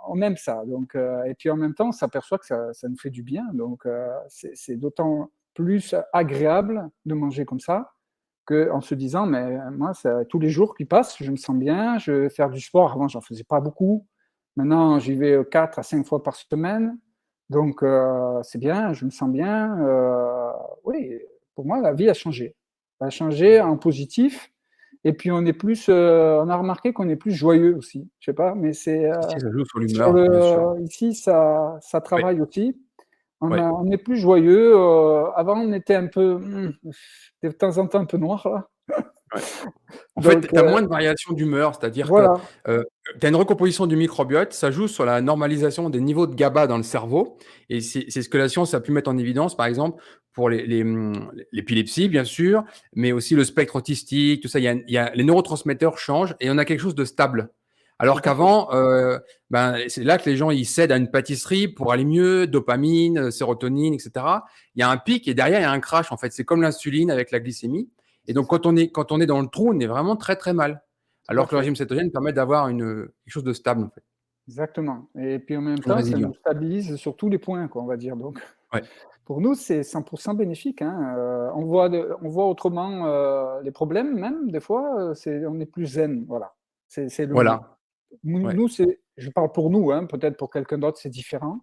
on aime ça. Donc, et puis en même temps, on s'aperçoit que ça nous fait du bien. Donc, c'est d'autant plus agréable de manger comme ça qu'en se disant, mais moi, tous les jours qui passent, je me sens bien, je vais faire du sport. Avant, j'en faisais pas beaucoup. Maintenant, j'y vais 4 à 5 fois par semaine. Donc, c'est bien, je me sens bien. Oui, pour moi, la vie a changé. Elle a changé en positif. Et puis on a remarqué qu'on est plus joyeux aussi. Je sais pas, mais c'est Si, si, ça joue sur l'humeur, bien sûr. ici ça Ouais, travaille aussi. ouais. On est plus joyeux. Avant on était un peu de temps en temps un peu noir là. Ouais. En fait, Donc tu as moins de variations d'humeur, c'est-à-dire que, voilà, tu as une recomposition du microbiote, ça joue sur la normalisation des niveaux de GABA dans le cerveau et c'est ce que la science a pu mettre en évidence, par exemple, pour l'épilepsie, bien sûr, mais aussi le spectre autistique, tout ça. Il y a les neurotransmetteurs changent et on a quelque chose de stable. tout Alors à fait. qu'avant, ben, c'est là que les gens, ils cèdent à une pâtisserie pour aller mieux, dopamine, sérotonine, et cetera. Il y a un pic et derrière, il y a un crash, en fait. C'est comme l'insuline avec la glycémie. Et C'est donc, ça, quand on est dans le trou, on est vraiment très, très mal. tout à Alors que le fait. régime cétogène permet d'avoir quelque chose de stable, en fait, Exactement. Et puis en même très temps, ça résilient. nous stabilise sur tous les points, quoi, on va dire. Donc Ouais. pour nous, c'est 100% bénéfique, hein. On voit autrement les problèmes même des fois, on est plus zen, voilà. C'est le mot. Voilà. Ouais. Nous, je parle pour nous, hein, peut-être pour quelqu'un d'autre, c'est différent.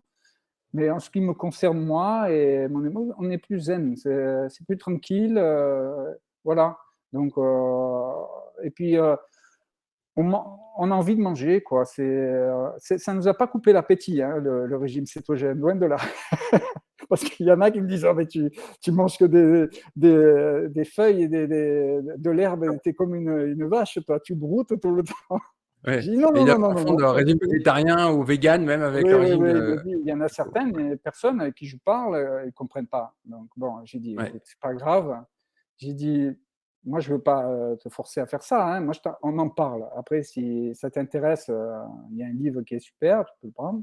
Mais en ce qui me concerne, moi et mon épouse, on est plus zen, c'est plus tranquille, voilà. Donc, et puis, on a envie de manger, quoi. Ça nous a pas coupé l'appétit, hein, le régime cétogène, loin de là. Parce qu'il y en a qui me disent: «Ah mais tu manges que des feuilles et de l'herbe, et tu comme une vache, toi, tu broutes tout le temps». Ouais. J'ai dit: «Non, Et non, il y a non, non, pas non, fond non, de pas du régime tout». végétarien ou vegan, même avec Oui, le oui, régime, oui, il m'a dit: «Il y en a keto. certaines personnes avec qui je parle, ils comprennent pas». Donc bon, j'ai dit: Ouais. «Écoute, c'est pas grave». J'ai dit: «Moi, je veux pas, te forcer à faire ça, hein. Moi, on en parle. Après, si ça t'intéresse, il y a un livre qui est super, tu peux le prendre.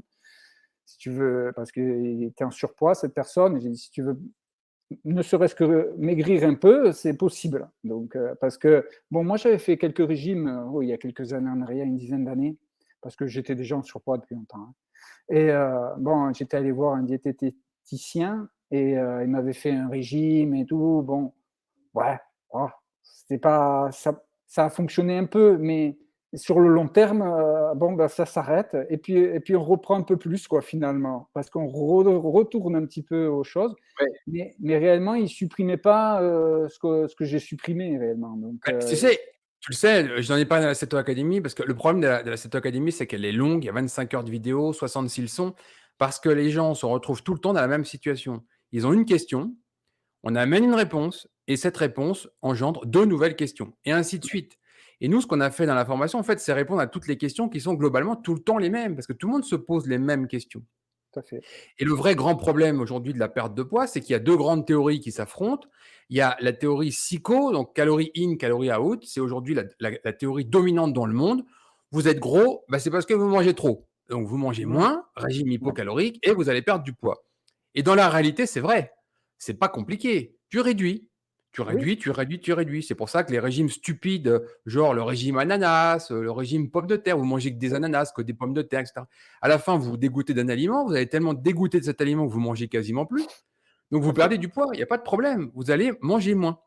Si tu veux, parce qu'il était en surpoids, cette personne». J'ai dit: «Si tu veux ne serait-ce que maigrir un peu, c'est possible». Donc, parce que, bon, moi, j'avais fait quelques régimes, il y a quelques années en arrière, une dizaine d'années, parce que j'étais déjà en surpoids depuis longtemps, hein. Et bon, j'étais allé voir un diététicien et il m'avait fait un régime et tout. Bon, ouais, oh, c'était pas ça a fonctionné un peu, mais sur le long terme, bon, bah, ça s'arrête et puis on reprend un peu plus quoi, finalement. Parce qu'on retourne un petit peu aux choses, Ouais. mais réellement, il supprimait pas, ce que j'ai supprimé réellement, donc Bah, tu le sais, j'en ai parlé dans la Ceto Academy parce que le problème de la Ceto Academy, c'est qu'elle est longue, il y a 25 heures de vidéo, 66 leçons, parce que les gens se retrouvent tout le temps dans la même situation. Ils ont une question, on amène une réponse et cette réponse engendre 2 nouvelles questions et ainsi de suite. Et nous, ce qu'on a fait dans la formation, en fait, c'est répondre à toutes les questions qui sont globalement tout le temps les mêmes, parce que tout le monde se pose les mêmes questions. tout à fait. Et le vrai grand problème aujourd'hui de la perte de poids, c'est qu'il y a deux grandes théories qui s'affrontent. Il y a la théorie psycho, donc calories in, calories out. C'est aujourd'hui la théorie dominante dans le monde. Vous êtes gros, bah, c'est parce que vous mangez trop. Donc vous mangez Ouais, moins, régime ouais, hypocalorique, et vous allez perdre du poids. Et dans la réalité, c'est vrai. C'est pas compliqué. Tu réduis. Tu oui, réduis, tu réduis, tu réduis. C'est pour ça que les régimes stupides, genre le régime ananas, le régime pommes de terre, vous mangez que des oui, ananas, que des pommes de terre, etc. À la fin, vous vous dégoûtez d'un aliment, vous allez tellement dégoûté de cet aliment que vous mangez quasiment plus. Donc tout vous à fait. perdez du poids, il n'y a pas de problème. Vous allez manger moins.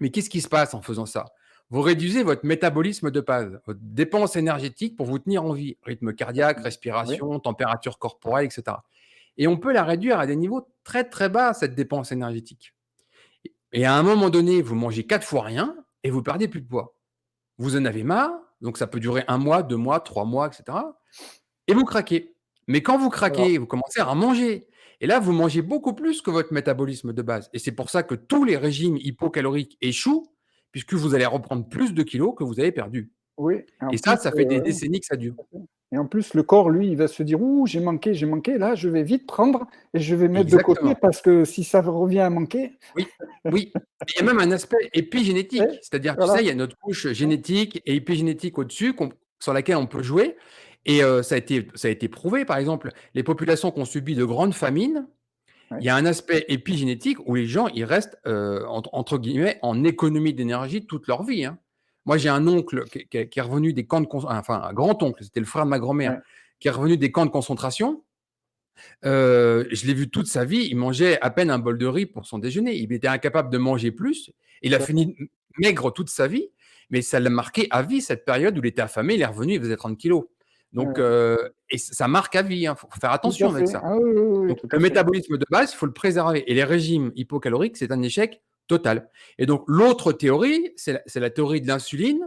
Mais qu'est-ce qui se passe en faisant ça? Vous réduisez votre métabolisme de base, votre dépense énergétique pour vous tenir en vie, rythme cardiaque, Oui, respiration, température corporelle, etc. Et on peut la réduire à des niveaux très très bas, cette dépense énergétique. Et à un moment donné, vous mangez 4 fois rien et vous perdez plus de poids. Vous en avez marre, donc ça peut durer 1 mois, 2 mois, 3 mois, etc. Et vous craquez. Mais quand vous voilà. craquez, vous commencez à manger. Et là, vous mangez beaucoup plus que votre métabolisme de base. Et c'est pour ça que tous les régimes hypocaloriques échouent, puisque vous allez reprendre plus de kilos que vous avez perdus. Oui, et en Et ça, plus, ça fait des décennies que ça dure. et en plus, le corps, lui, il va se dire: «Ouh, j'ai manqué, là, je vais vite prendre et je vais mettre de côté Exactement. parce que si ça revient à manquer». Oui, oui. Et il y a même un aspect Et épigénétique. C'est-à-dire, tu sais, voilà. il y a notre couche génétique et épigénétique au-dessus sur laquelle on peut jouer. Et ça a été prouvé. Par exemple, les populations qui ont subi de grandes famines, il Ouais, y a un aspect épigénétique où les gens, ils restent, entre guillemets, en économie d'énergie toute leur vie, hein. Moi, j'ai un oncle qui est revenu des camps de concentration, enfin, un grand-oncle, c'était le frère de ma grand-mère, ouais, qui est revenu des camps de concentration. Je l'ai vu toute sa vie, il mangeait à peine un bol de riz pour son déjeuner. Il était incapable de manger plus. Il a tout à fait. fini maigre toute sa vie, mais ça l'a marqué à vie, cette période où il était affamé, il est revenu, il faisait 30 kilos. Donc, Ouais, et ça marque à vie, hein, faut faire tout à attention avec fait. ça. Ah oui, oui, oui, oui, Donc tout le à fait. métabolisme de base, il faut le préserver et les régimes hypocaloriques, c'est un échec total. Et donc l'autre théorie, c'est la théorie de l'insuline,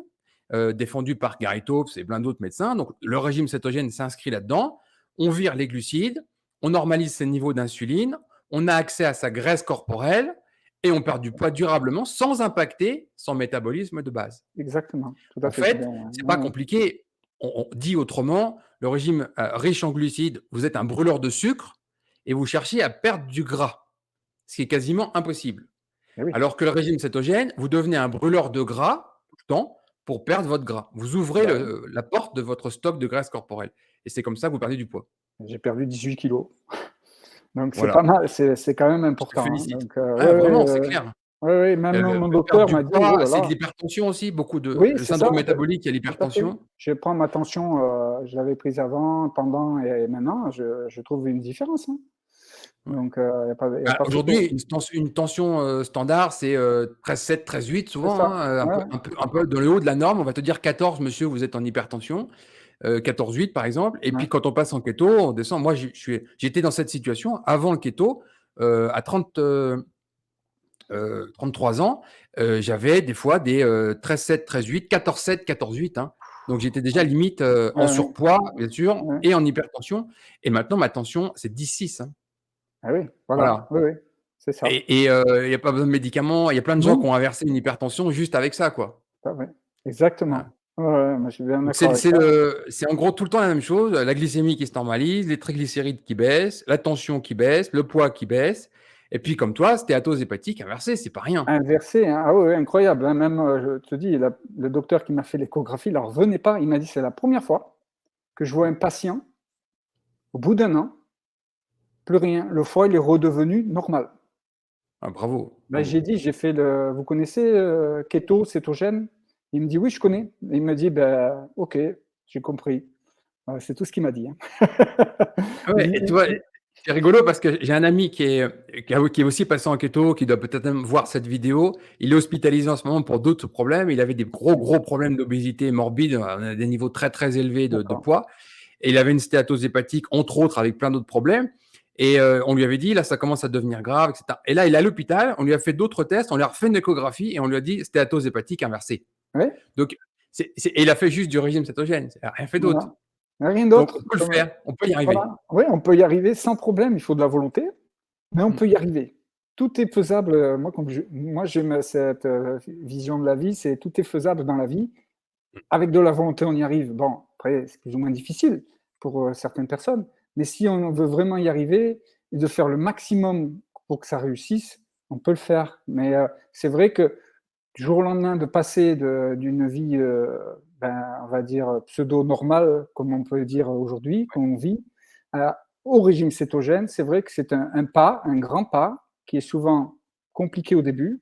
défendue par Gary Taubes et plein d'autres médecins. Donc le régime cétogène s'inscrit là-dedans. On vire les glucides, on normalise ses niveaux d'insuline, on a accès à sa graisse corporelle et on perd du poids durablement sans impacter son métabolisme de base. Exactement, tout à En fait, c'est bien, fait, ouais, c'est pas ouais, ouais. compliqué. On dit autrement, le régime riche en glucides, vous êtes un brûleur de sucre et vous cherchez à perdre du gras, ce qui est quasiment impossible. Eh oui, Alors que le régime cétogène, vous devenez un brûleur de gras tout le temps pour perdre votre gras. Vous ouvrez bah, oui, la porte de votre stock de graisse corporelle et c'est comme ça que vous perdez du poids. j'ai perdu 18 kilos. Donc c'est pas Voilà, mal, c'est quand même je te important, hein, félicite. donc Ouais, ouais, vraiment, c'est ouais, clair. ouais, ouais, même mon Perdre docteur du m'a dit: «Oh poids, là c'est de là». l'hypertension aussi, beaucoup de Oui, le c'est ça, syndrome métabolique, il y a tout à fait. l'hypertension. Je prends ma tension, je l'avais prise avant, pendant et maintenant, je trouve une différence, hein. Ouais. Donc il y a Bah, pas aujourd'hui, photo. une tension, standard, c'est, 13,7, 13,8 C'est souvent, ça, hein, un ouais, peu ouais, dans le haut de la norme. On va te dire 14, monsieur, vous êtes en hypertension, 14,8 par exemple. Et puis ouais, quand on passe en keto, on descend. Moi, j'étais dans cette situation avant le keto, à 33 ans, j'avais des fois des, 13,7, 13,8, 14,7, 14,8, hein. Donc j'étais déjà limite, en ouais, ouais, surpoids, bien sûr, ouais. et en hypertension. Et maintenant ma tension, c'est 10,6, hein. Ah oui, voilà, Voilà. oui, oui, c'est ça. Et il y a pas besoin de médicaments. Il y a plein de gens qui Non, ont inversé une hypertension juste avec ça, quoi. pas vrai. Voilà. Exactement. Ouais, ouais, moi je suis bien Donc d'accord avec ça. c'est en gros tout le temps la même chose, la glycémie qui se normalise, les triglycérides qui baissent, la tension qui baisse, le poids qui baisse. Et puis comme toi, stéatose hépatique inversée, c'est pas rien. Inversé, hein, ah ouais, ouais, incroyable, hein, même, je te dis, le docteur qui m'a fait l'échographie, il en revenait pas. Il m'a dit: «C'est la première fois que je vois un patient, au bout d'un an, plus rien, le foie, il est redevenu normal». Ah bravo, Ben, bravo. j'ai fait le vous connaissez, keto, cétogène? Il me dit: «Oui, je connais». Et il me dit: «Ben, OK, j'ai compris». C'est tout ce qu'il m'a dit, hein. Ah ouais, et tu vois, Il c'est rigolo parce que j'ai un ami qui est aussi passé en keto, qui doit peut-être même voir cette vidéo. Il est hospitalisé en ce moment pour d'autres problèmes. Il avait des gros, gros problèmes d'obésité morbide, à des niveaux très, très élevés de d'accord, poids. Et il avait une stéatose hépatique, entre autres, avec plein d'autres problèmes. Et on lui avait dit, là, ça commence à devenir grave, etc. Et là, il est à l'hôpital, on lui a fait d'autres tests, on lui a refait une échographie et on lui a dit stéatose hépatique inversée. oui, Donc, et il a fait juste du régime cétogène, il n'a rien fait d'autre. voilà. Rien Donc, on d'autre, peut le comme, faire, on peut y arriver. voilà. Oui, on peut y arriver sans problème, il faut de la volonté, mais on Mm. peut y arriver. Tout est faisable, moi j'ai cette, vision de la vie, c'est tout est faisable dans la vie. avec de la volonté, on y arrive. Bon, après, c'est plus ou moins difficile pour certaines personnes, mais si on veut vraiment y arriver et de faire le maximum pour que ça réussisse, on peut le faire. Mais c'est vrai que du jour au lendemain, de passer d'une vie, on va dire, pseudo-normale, comme on peut dire aujourd'hui, qu'on vit, au régime cétogène, c'est vrai que c'est un pas, un grand pas, qui est souvent compliqué au début.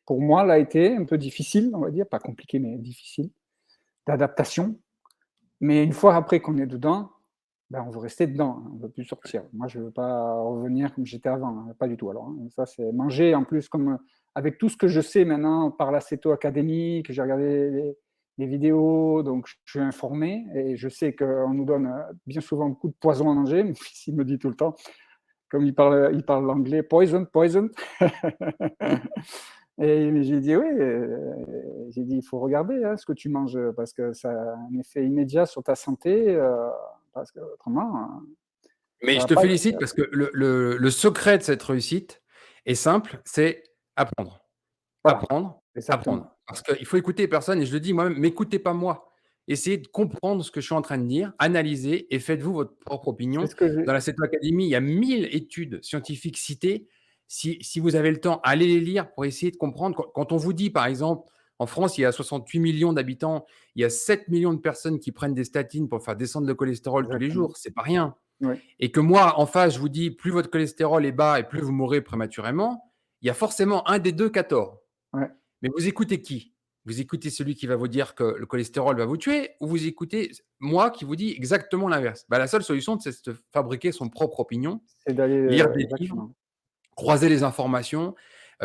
Pour moi, l'a été un peu difficile, on va dire, pas compliqué, mais difficile, d'adaptation. Mais une fois après qu'on est dedans, ben, on veut rester dedans, hein, on ne veut plus sortir. Moi, je ne veux pas revenir comme j'étais avant, hein, pas du tout. Alors, hein, ça, c'est manger en plus, comme avec tout ce que je sais maintenant par la Céto Academy, que j'ai regardé les vidéos, donc je suis informé et je sais qu'on nous donne bien souvent beaucoup de poison à manger. Mon fils, il me dit tout le temps, comme il parle l'anglais, poison, poison. Et j'ai dit, oui, j'ai dit, il faut regarder hein, ce que tu manges parce que ça a un effet immédiat sur ta santé, parce que autrement, Mais ça je va te pas. félicite parce que le secret de cette réussite est simple, c'est apprendre. Voilà, Apprendre, apprendre. exactement. Parce qu'il faut écouter personne et je le dis moi-même, m'écoutez pas moi. Essayez de comprendre ce que je suis en train de dire, analysez et faites-vous votre propre C'est opinion. ce que j'ai. Dans la CETO Academy, il y a 1000 études scientifiques citées. Si vous avez le temps, allez les lire pour essayer de comprendre. Quand on vous dit, par exemple, en France, il y a 68 millions d'habitants, il y a 7 millions de personnes qui prennent des statines pour faire descendre le cholestérol tous les Exactement. jours, c'est pas rien. Oui, Et que moi, en face, je vous dis, plus votre cholestérol est bas et plus vous mourrez prématurément, il y a forcément un des deux qui a tort. ouais. Mais vous écoutez qui? Vous écoutez celui qui va vous dire que le cholestérol va vous tuer ou vous écoutez moi qui vous dis exactement l'inverse? Bah, la seule solution, c'est de se fabriquer son propre opinion, C'est d'aller, lire des livres, exactement. croiser les informations.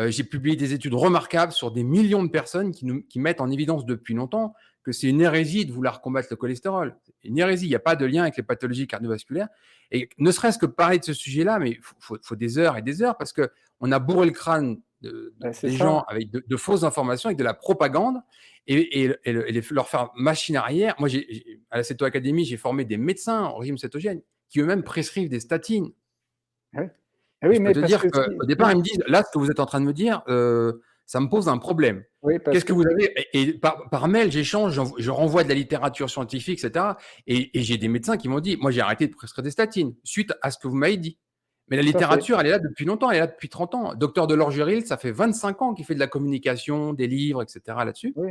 J'ai publié des études remarquables sur des millions de personnes qui mettent en évidence depuis longtemps que c'est une hérésie de vouloir combattre le cholestérol. C'est une hérésie. Il n'y a pas de lien avec les pathologies cardiovasculaires. Et ne serait-ce que parler de ce sujet-là, mais il faut des heures et des heures parce qu'on a bourré le crâne Ben, c'est des gens ça. avec de fausses informations, avec de la propagande et leur faire machine arrière. Moi, à la Céto Academy, j'ai formé des médecins en régime cétogène qui eux-mêmes prescrivent des statines. Oui. Eh Et oui, je peux mais te parce dire que qu'au départ, ils me disent: «Là, ce que vous êtes en train de me dire, ça me pose un problème. oui, parce Qu'est-ce que que vous avez?» Et par mail, j'échange, je renvoie de la littérature scientifique et cetera et j'ai des médecins qui m'ont dit: «Moi, j'ai arrêté de prescrire des statines suite à ce que vous m'avez dit». Mais la tout à fait. littérature, elle est là depuis longtemps, elle est là depuis 30 ans. Docteur Delorgeril, ça fait 25 ans qu'il fait de la communication, des livres et cetera là-dessus. Oui,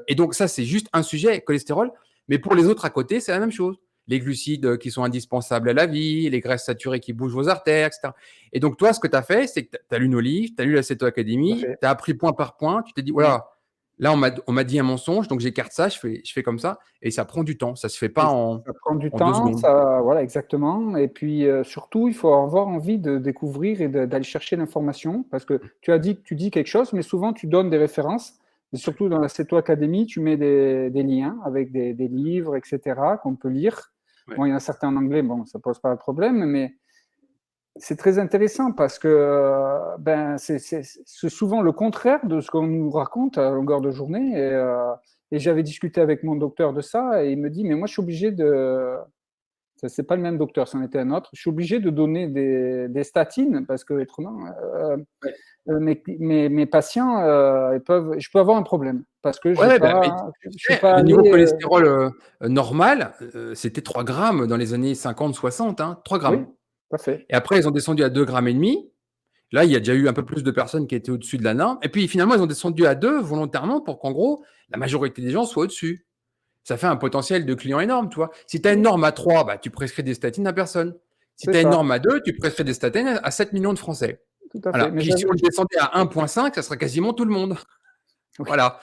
Et donc ça, c'est juste un sujet, cholestérol. Mais pour les autres à côté, c'est la même chose. Les glucides qui sont indispensables à la vie, les graisses saturées qui bougent vos artères, etc. Et donc toi, ce que tu as fait, c'est que tu as lu nos livres, tu as lu la Ceto tout à Academy, fait. tu as appris point par point, tu t'es dit, Oui. voilà, là, on m'a dit un mensonge, donc j'écarte ça, je fais comme ça. Et ça prend du temps, ça se fait Et pas ça prend du en 2 temps, secondes. ça voilà, exactement et puis, surtout, il faut avoir envie de découvrir et d'aller chercher l'information parce que tu as dit que tu dis quelque chose, mais souvent tu donnes des références et surtout dans la Ceto Academy, tu mets des liens avec des livres et cetera qu'on peut lire. Ouais. Bon, il y en a certains en anglais, bon, ça pose pas de problème, mais c'est très intéressant parce que, ben, c'est souvent le contraire de ce qu'on nous raconte à longueur de journée et j'avais discuté avec mon docteur de ça et il me dit: «Mais moi, je suis obligé de» c'est pas le même docteur, c'en était un autre. Je suis obligé de donner des statines parce que autrement, Ouais. mes patients, je peux avoir un problème parce que j'ai Ouais, bah, mais pas, tu je suis sais, pas le allé. niveau cholestérol normal, c'était 3 grammes dans les années 50-60, hein, 3 Oui, grammes. tout à fait. Et après, ils ont descendu à 2,5 grammes. Là, il y a déjà eu un peu plus de personnes qui étaient au-dessus de la norme. Et puis finalement, ils ont descendu à 2 volontairement pour qu'en gros, la majorité des gens soient au-dessus. Ça fait un potentiel de clients énorme, tu vois. Si tu as une Oui, norme à 3, bah, tu prescris des statines à personne. Si c'est tu as une ça, norme à 2, tu prescris des statines à 7 millions de Français. tout à fait. Voilà. Mais Puis si j'avais on le descendait à 1,5, ça serait quasiment tout le monde. oui, Voilà.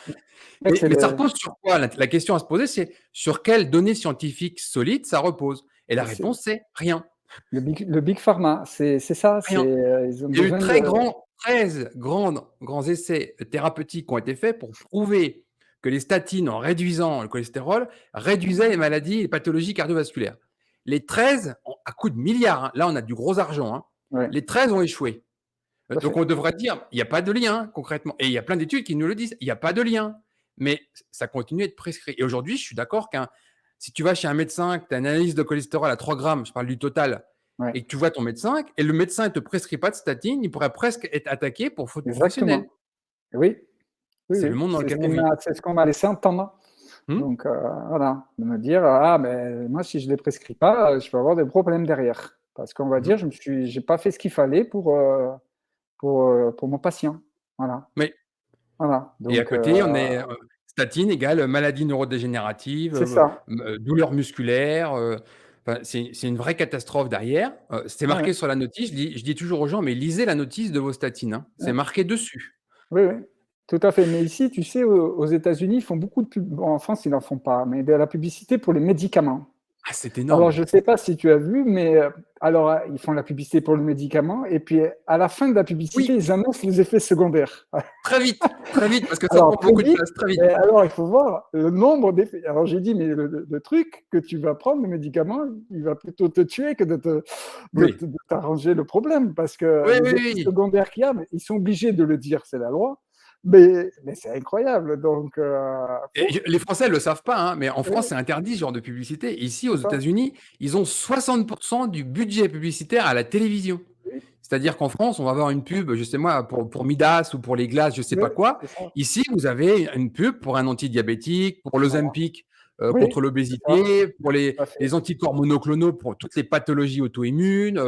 ouais, c'est Mais ça le repose sur quoi? La question à se poser, c'est sur quelles données scientifiques solides ça repose? Et la c'est réponse, c'est rien. le big pharma, c'est ça, Rien. ils ont Il y a eu besoin de 13 grands essais thérapeutiques qui ont été faits pour prouver que les statines, en réduisant le cholestérol, réduisaient les maladies et les pathologies cardiovasculaires. Les 13, à coût de milliards, hein, là on a du gros argent, hein, ouais, les 13 ont échoué. tout à Donc fait. on devrait dire, il n'y a pas de lien concrètement. Et il y a plein d'études qui nous le disent, il n'y a pas de lien. Mais ça continue à être prescrit. Et aujourd'hui, je suis d'accord si tu vas chez un médecin, que tu as une analyse de cholestérol à 3 grammes, je parle du total, Ouais, et que tu vois ton médecin, et le médecin ne te prescrit pas de statine, il pourrait presque être attaqué pour faute professionnelle. exactement. Oui, oui, C'est le oui, monde dans lequel on vit. c'est ce qu'on m'a laissé entendre. Hmm. Donc, voilà, de me dire, ah, mais moi, si je ne les prescris pas, je peux avoir des problèmes derrière. Parce qu'on va Mhm. dire, j'ai pas fait ce qu'il fallait pour mon patient. Voilà, Mais voilà. et à Donc, côté, on est statine égale maladie neurodégénérative, c'est ça. douleur musculaire. Enfin, c'est une vraie catastrophe derrière. C'est Ouais, marqué sur la notice. Je dis toujours aux gens, mais lisez la notice de vos statines, hein. C'est ouais. marqué dessus. Oui, oui, tout à fait. Mais ici, tu sais, aux États-Unis, ils font beaucoup de pub. Bon, en France, ils n'en font pas, mais de la publicité pour les médicaments. Ah, c'est Alors, énorme. je ne sais pas si tu as vu, mais alors, ils font la publicité pour le médicament, et puis à la fin de la publicité, Oui, ils annoncent les effets secondaires. très vite, parce que ça Alors, prend très beaucoup de vite, place, très vite. et alors il faut voir le nombre d'effets. Alors, j'ai dit, mais le truc que tu vas prendre, le médicament, il va plutôt te tuer que Oui, de t'arranger le problème, parce que oui, oui, les effets oui. secondaires qu'il y a, mais ils sont obligés de le dire, c'est la loi, mais c'est incroyable. Donc, Les Français ne le savent pas, hein, mais en France, oui, c'est interdit ce genre de publicité. Ici, aux c'est ça. États-Unis, ils ont 60% du budget publicitaire à la télévision. Oui, C'est-à-dire qu'en France, on va avoir une pub, je sais moi, pour Midas ou pour les glaces, je ne sais oui, pas quoi. c'est ça. Ici, vous avez une pub pour un antidiabétique, pour Voilà. l'Ozempic Oui, contre c'est ça, l'obésité, pour tout à fait. les anticorps monoclonaux pour toutes les pathologies auto-immunes.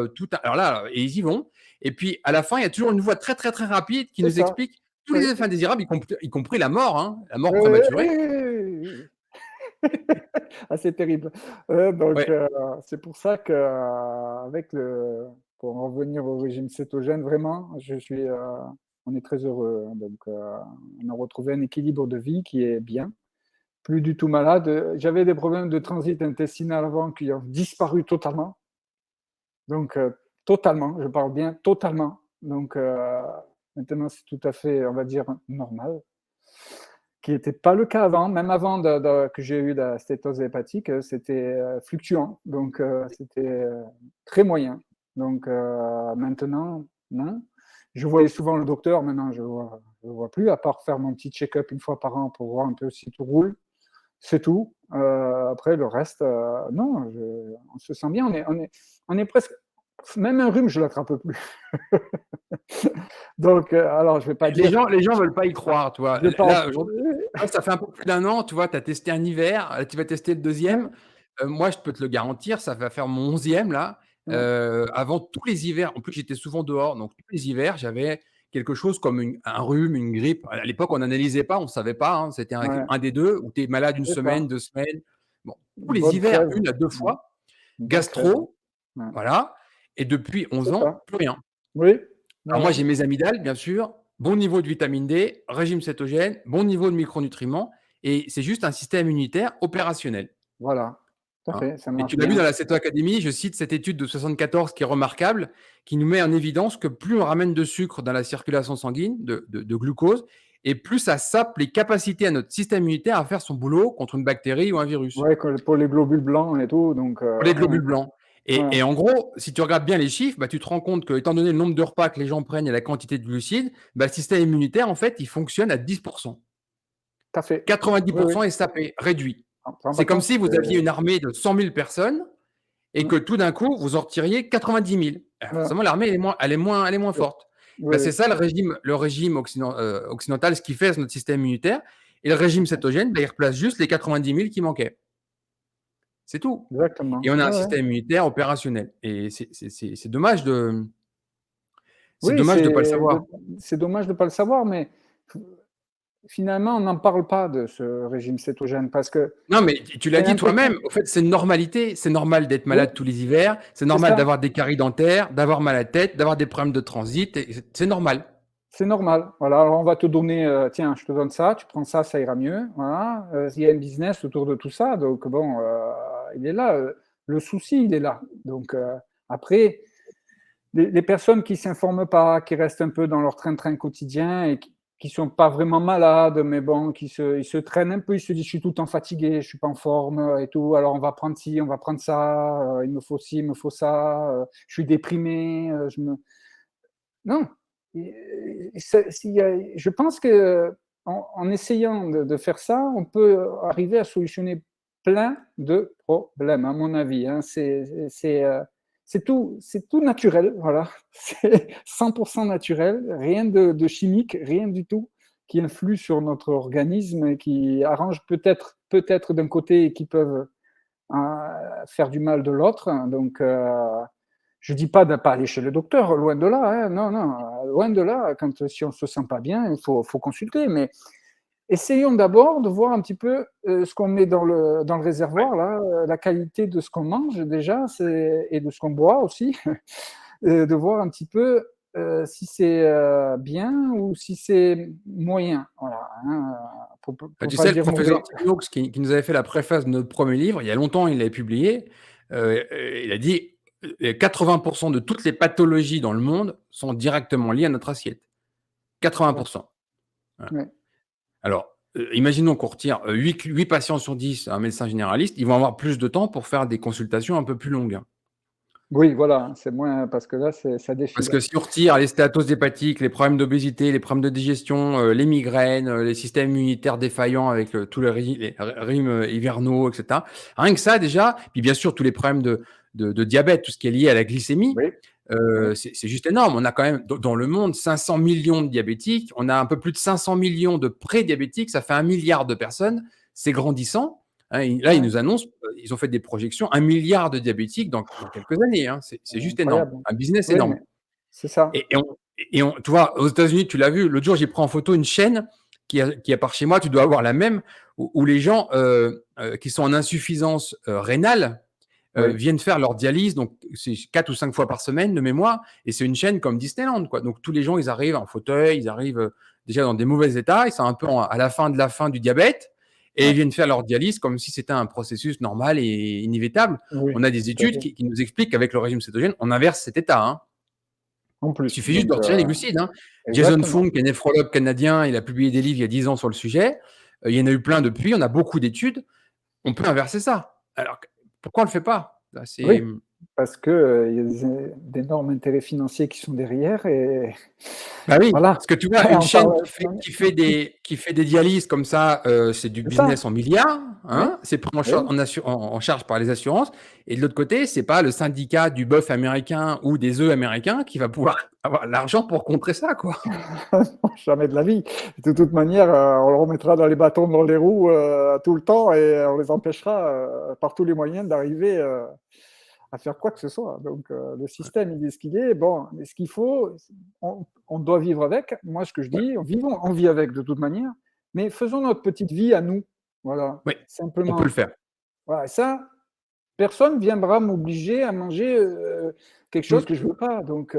Alors là, et ils y vont. Et puis, à la fin, il y a toujours une voix très, très, très rapide qui C'est nous ça. explique tous Oui, les effets indésirables, y compris la mort, hein, la mort oui, oui, prématurée. oui, oui, oui. Ah, c'est terrible. Donc, Ouais. c'est pour ça que, pour en revenir au régime cétogène, vraiment, on est très heureux, hein. Donc, on a retrouvé un équilibre de vie qui est bien. Plus du tout malade. J'avais des problèmes de transit intestinal avant qui ont disparu totalement. Donc, totalement, je parle bien totalement. Donc, maintenant, c'est tout à fait, on va dire, normal, qui n'était pas le cas avant. Même avant que j'ai eu la stéatose hépatique, c'était fluctuant. Donc, c'était très moyen. Donc, maintenant, non. Je voyais souvent le docteur. Maintenant, je ne vois plus, à part faire mon petit check-up une fois par an pour voir un peu si tout roule. C'est tout. Après, le reste, non, on se sent bien. On est presque. Même un rhume, je ne l'attrape plus. Donc, alors, je ne vais pas dire. Les gens veulent pas y croire, tu vois. Je pense. Là, aujourd'hui, là, ça fait un peu plus d'un an, tu vois, tu as testé un hiver, là, tu vas tester le deuxième. Ouais, Moi, je peux te le garantir, ça va faire mon 11e là. ouais, Avant tous les hivers, en plus, j'étais souvent dehors, donc tous les hivers, j'avais quelque chose comme un rhume, une grippe. À l'époque, on n'analysait pas, on ne savait pas, hein, c'était ouais, un des deux, où tu es malade une c'est ça. semaine, 2 semaines. Bon, tous les Bonne hivers, crève. une à deux Ouais, fois, une bonne crève. gastro, Ouais. voilà. Et depuis 11 C'est ans, ça. plus rien. Oui, Alors moi, voilà. j'ai mes amygdales, bien sûr, bon niveau de vitamine D, régime cétogène, bon niveau de micronutriments, et c'est juste un système immunitaire opérationnel. Voilà. Tout à Hein. fait, ça Et tu marche l'as vu dans bien. la Céto Academy, je cite cette étude de 74 qui est remarquable, qui nous met en évidence que plus on ramène de sucre dans la circulation sanguine, de glucose, et plus ça sape les capacités à notre système immunitaire à faire son boulot contre une bactérie ou un virus. Ouais, pour les globules blancs et tout. Donc, Pour les ouais, globules blancs. ouais, Et en gros, si tu regardes bien les chiffres, bah, tu te rends compte que, étant donné le nombre de repas que les gens prennent et la quantité de glucides, bah, le système immunitaire, en fait, il fonctionne à 10%. tout à fait. Oui, oui. 90% est sapé, réduit. On ne se rend pas C'est comme compte. si vous aviez une armée de 100 000 personnes et que tout d'un coup, vous en retiriez 90 000. Alors, Ouais, forcément, l'armée, elle est moins oui, forte. Bah, oui, c'est ça le régime occidental, ce qui fait notre système immunitaire. Et le régime cétogène, bah, il replace juste les 90 000 qui manquaient. C'est tout. Et exactement. on a un Ouais, ouais. système immunitaire opérationnel. Et c'est dommage c'est Oui, dommage de pas le savoir. c'est dommage de ne pas le savoir, mais finalement, on n'en parle pas de ce régime cétogène parce que Non, mais tu l'as j'ai dit l'impression. toi-même. Au fait, c'est une normalité. C'est normal d'être Oui, malade tous les hivers. C'est c'est normal ça, d'avoir des caries dentaires, d'avoir mal à la tête, d'avoir des problèmes de transit. C'est normal. c'est normal. Voilà, alors on va te donner, tiens, je te donne ça, tu prends ça, ça ira mieux. Voilà, il y a un business autour de tout ça, donc bon, il est là, le souci, il est là. Donc après, les personnes qui ne s'informent pas, qui restent un peu dans leur train-train quotidien et qui ne sont pas vraiment malades, mais bon, ils se traînent un peu, ils se disent, je suis tout le temps fatigué, je ne suis pas en forme et tout, alors on va prendre ci, on va prendre ça, il me faut ci, il me faut ça, je suis déprimé, Non. Je pense que en essayant de faire ça, on peut arriver à solutionner plein de problèmes, à mon avis, hein. C'est tout naturel, voilà. C'est 100% naturel, rien de chimique, rien du tout qui influe sur notre organisme et qui arrange peut-être peut-être d'un côté et qui peuvent faire du mal de l'autre. Donc, je dis pas de pas aller chez le docteur, loin de là, hein, non, non, loin de là. Si on se sent pas bien, il faut consulter. Mais essayons d'abord de voir un petit peu ce qu'on met dans le réservoir, là, la qualité de ce qu'on mange déjà, et de ce qu'on boit aussi, de voir un petit peu si c'est bien ou si c'est moyen. Voilà, hein, pour Tu pas sais, le dire professeur mauvais. Tinox qui nous avait fait la préface de notre premier livre, il y a longtemps, il l'avait publié, il a dit 80% de toutes les pathologies dans le monde sont directement liées à notre assiette. Ouais, 80%. Voilà. ouais. Alors, imaginons qu'on retire 8 patients sur 10 à un médecin généraliste, ils vont avoir plus de temps pour faire des consultations un peu plus longues, hein. Oui, voilà, c'est moins parce que là, ça Parce défile. que si on retire les stéatoses hépatiques, les problèmes d'obésité, les problèmes de digestion, les migraines, les systèmes immunitaires défaillants avec tous les rhumes hivernaux, etc. Rien que ça déjà, puis bien sûr tous les problèmes de diabète, tout ce qui est lié à la glycémie, Oui, oui, c'est juste énorme. On a quand même dans le monde 500 millions de diabétiques, on a un peu plus de 500 millions de pré-diabétiques, ça fait 1 milliard de personnes, c'est grandissant. Hein, là, ils ouais, nous annoncent, ils ont fait des projections, 1 milliard de diabétiques dans quelques années, hein. C'est juste énorme, incroyable. un business Oui, énorme. mais c'est ça. Tu vois, aux États-Unis, tu l'as vu, l'autre jour, j'ai pris en photo une chaîne qui est par chez moi, tu dois avoir la même, où les gens qui sont en insuffisance rénale Oui, viennent faire leur dialyse, donc c'est 4 ou 5 fois par semaine de mémoire, et c'est une chaîne comme Disneyland, quoi. Donc tous les gens, ils arrivent en fauteuil, ils arrivent déjà dans des mauvais états, ils sont un peu à la fin de la fin du diabète, et ils ouais, viennent faire leur dialyse comme si c'était un processus normal et inévitable. oui, On a des tout à études fait. qui nous expliquent qu'avec le régime cétogène, on inverse cet état, hein. En Il plus, suffit juste de donc retirer les glucides, hein. Jason exactement. Fung, qui est néphrologue canadien, il a publié des livres il y a 10 ans sur le sujet. Il y en a eu plein depuis, on a beaucoup d'études. On peut inverser ça. Alors, pourquoi on ne le fait pas? Oui, parce qu'il y a d'énormes intérêts financiers qui sont derrière et Bah oui, voilà. parce que tu vois, une On chaîne parle qui fait des dialyses comme ça, c'est du c'est ça, business en milliards, oui, hein, c'est pris oui. en charge par les assurances. Et de l'autre côté, c'est pas le syndicat du bœuf américain ou des œufs américains qui va pouvoir avoir l'argent pour contrer ça, quoi. Jamais de la vie. De toute manière, on le remettra dans les bâtons dans les roues tout le temps et on les empêchera par tous les moyens d'arriver à faire quoi que ce soit. Donc le système, il est ce qu'il est. Bon, mais ce qu'il faut, on doit vivre avec. Moi, ce que je Ouais, dis, on vit avec de toute manière, mais faisons notre petite vie à nous. Voilà, ouais, on peut le simplement. faire. Voilà, ça, personne viendra m'obliger à manger quelque chose Mmh. que je veux pas. Donc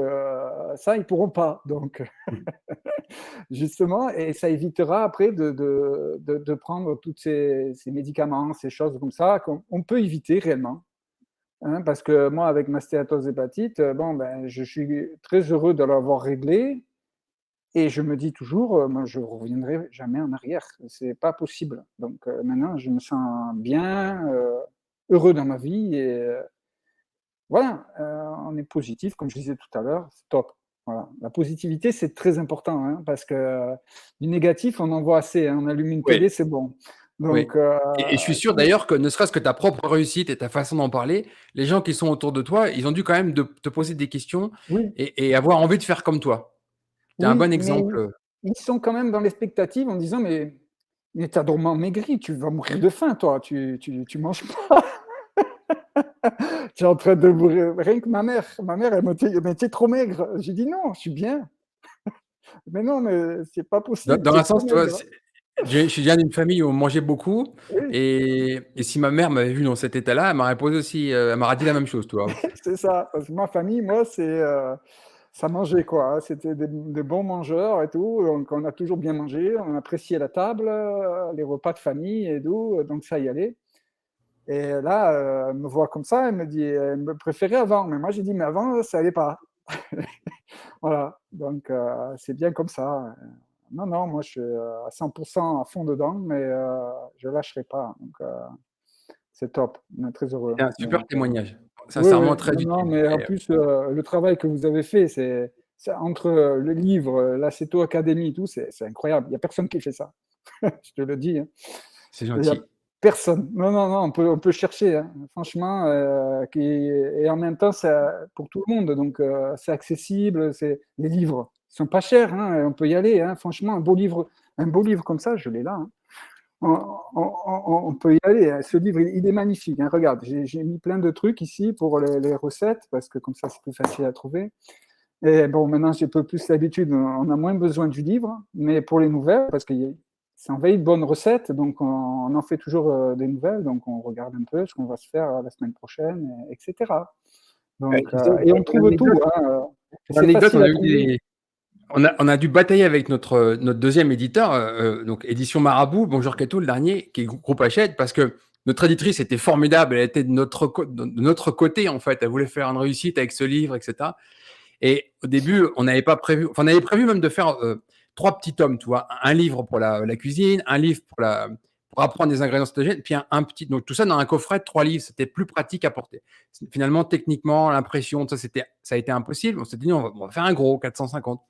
ça, ils pourront pas. Donc Mmh. justement, et ça évitera après de prendre tous ces médicaments, ces choses comme ça qu'on peut éviter réellement. Hein, parce que moi, avec ma stéatose hépatite, bon, ben, je suis très heureux de l'avoir réglé et je me dis toujours, moi, je reviendrai jamais en arrière. C'est pas possible. Donc maintenant, je me sens bien, heureux dans ma vie et voilà, on est positif, comme je disais tout à l'heure, c'est top. Voilà. La positivité, c'est très important, hein, parce que du négatif, on en voit assez, hein. On allume une Oui, télé, c'est bon. oui. Donc, Et je suis sûr si d'ailleurs que ne serait-ce que ta propre réussite et ta façon d'en parler, les gens qui sont autour de toi, ils ont dû quand même te poser des questions oui, et avoir envie de faire comme toi. Tu es un oui, bon mais exemple. ils sont quand même dans l'expectative en disant: «Mais tu as drôlement maigri, tu vas mourir de faim toi, tu manges pas, tu es en train de mourir». Rien que ma mère elle me dit: «Mais tu es trop maigre». J'ai dit: «Non, je suis bien». «Mais non, mais c'est pas possible, Dans tu es un trop sens, tu vois, maigre». je suis viens d'une famille où on mangeait beaucoup Oui. et si ma mère m'avait vu dans cet état-là, elle m'aurait posé aussi, elle m'aurait dit la même chose, tu vois? C'est ça, parce que ma famille, moi, ça mangeait quoi, hein. C'était des bons mangeurs et tout, donc on a toujours bien mangé, on appréciait la table, les repas de famille et tout, donc ça y allait. Et là, elle me voit comme ça, elle me dit: «Elle me préférait avant», mais moi j'ai dit: «Mais avant, ça allait pas». Voilà, donc c'est bien comme ça, non, non, moi je suis, à 100 à fond dedans, mais je lâcherai pas, donc c'est top, on est très heureux, C'est un super donc témoignage. oui, oui, Sincèrement très non, non, utile mais en et plus, le travail que vous avez fait, c'est entre, le livre, l'Aceto Academy et tout, c'est incroyable. Il y a personne qui fait ça. Je te le dis, hein. c'est Il y a gentil. personne. Non, non, non, on peut chercher, hein, franchement, et en même temps, c'est, pour tout le monde, donc c'est accessible, les livres sont pas chers, hein, on peut y aller, hein. Franchement, un beau livre comme ça, je l'ai là, hein. on peut y aller. Ce livre, il est magnifique, hein. Regarde, j'ai mis plein de trucs ici pour les recettes, parce que comme ça, c'est plus facile à trouver. Et bon, maintenant, j'ai un peu plus l'habitude, on a moins besoin du livre, mais pour les nouvelles, parce que c'est en veille de bonnes recettes, donc on en fait toujours des nouvelles, donc on regarde un peu ce qu'on va se faire la semaine prochaine, etc. Donc, Tu sais, et on pour trouve tout, hein, pour c'est l'anecdote, facile à trouver. on a dû batailler avec notre deuxième éditeur, donc Édition Marabout, Bonjour Keto, le dernier, qui est Groupe Hachette, parce que notre éditrice était formidable, elle était de notre côté, en fait. Elle voulait faire une réussite avec ce livre, etc. Et au début, on n'avait pas prévu, enfin, on avait prévu même de faire 3 petits tomes, tu vois, un livre pour la cuisine, un livre pour apprendre des ingrédients cétogènes, puis un petit, donc tout ça dans un coffret de 3 livres, c'était plus pratique à porter. Finalement, techniquement, l'impression, ça a été impossible. On s'est dit, non, on va faire un gros, 450.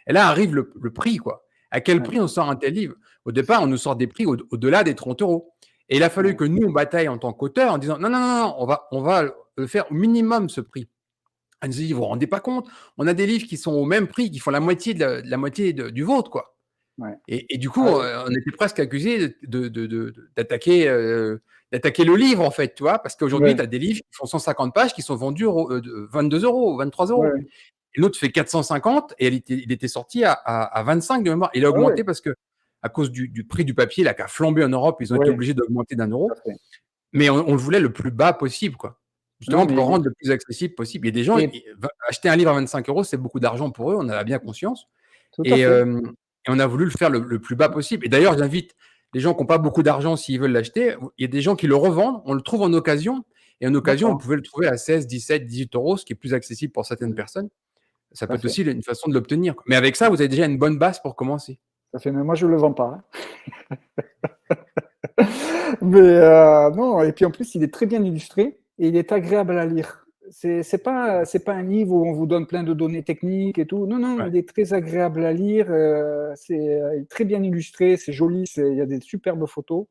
Et là arrive le prix, quoi. À quel Ouais, prix on sort un tel livre? Au départ, on nous sort des prix au-delà des 30 euros. Et il a fallu ouais, que nous, on bataille en tant qu'auteur en disant, non, non, non, non, on va le faire au minimum ce prix. Elle nous a dit, vous vous rendez pas compte, on a des livres qui sont au même prix, qui font la moitié, la moitié du vôtre, quoi. ouais. Et du coup, Ah, on était presque accusé d'attaquer d'attaquer le livre, en fait, tu vois, parce qu'aujourd'hui, tu ouais, as des livres qui font 150 pages qui sont vendus 22 euros, 23 euros. ouais, Et l'autre fait 450 et il était sorti à 25 de mémoire. Il a ouais, ouais, augmenté parce que, à cause du prix du papier, là, qui a flambé en Europe, ils ont été ouais, obligés d'augmenter tout à d'1 euro. fait. Mais on le voulait le plus bas possible, quoi. Non, Justement pour le mais rendre le plus accessible possible. Il y a des gens, et acheter un livre à 25 euros, c'est beaucoup d'argent pour eux, on en a bien conscience. tout à Et, fait. on a voulu le faire le plus bas possible. Et d'ailleurs, j'invite les gens qui n'ont pas beaucoup d'argent, s'ils veulent l'acheter, il y a des gens qui le revendent, on le trouve en occasion. Et en occasion, vous D'accord. pouvez le trouver à 16, 17, 18 euros, ce qui est plus accessible pour certaines Ouais, personnes. Ça tout peut à être fait. aussi une façon de l'obtenir, quoi. Mais avec ça, vous avez déjà une bonne base pour commencer. Tout à fait. Mais moi, je le vends pas, hein. Mais non, et puis en plus, il est très bien illustré et il est agréable à lire. C'est pas un livre où on vous donne plein de données techniques et tout. Non, non, Ouais. il est très agréable à lire. Il est très bien illustré, c'est joli, il y a des superbes photos.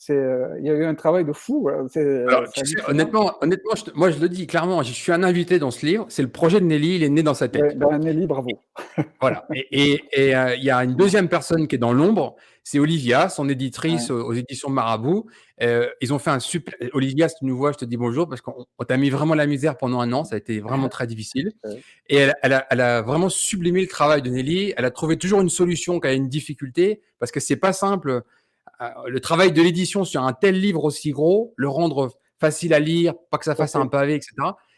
Il y a eu un travail de fou, voilà. Alors, C'est tu sais, hallucinant. honnêtement, moi je le dis clairement, je suis un invité dans ce livre. C'est le projet de Nelly, il est né dans sa Ouais, tête. ben, Nelly, bravo. Voilà. Il y a une deuxième personne qui est dans l'ombre, c'est Olivia, son éditrice Ouais, aux éditions Marabout. Ils ont fait un super. Olivia, si tu nous vois, je te dis bonjour parce qu'on t'a mis vraiment la misère pendant un an. Ça a été vraiment très difficile. ouais, Et elle a vraiment sublimé le travail de Nelly. Elle a trouvé toujours une solution quand il y a une difficulté parce que c'est pas simple. Le travail de l'édition sur un tel livre aussi gros, le rendre facile à lire, pas que ça tout à fasse un fait. pavé, etc.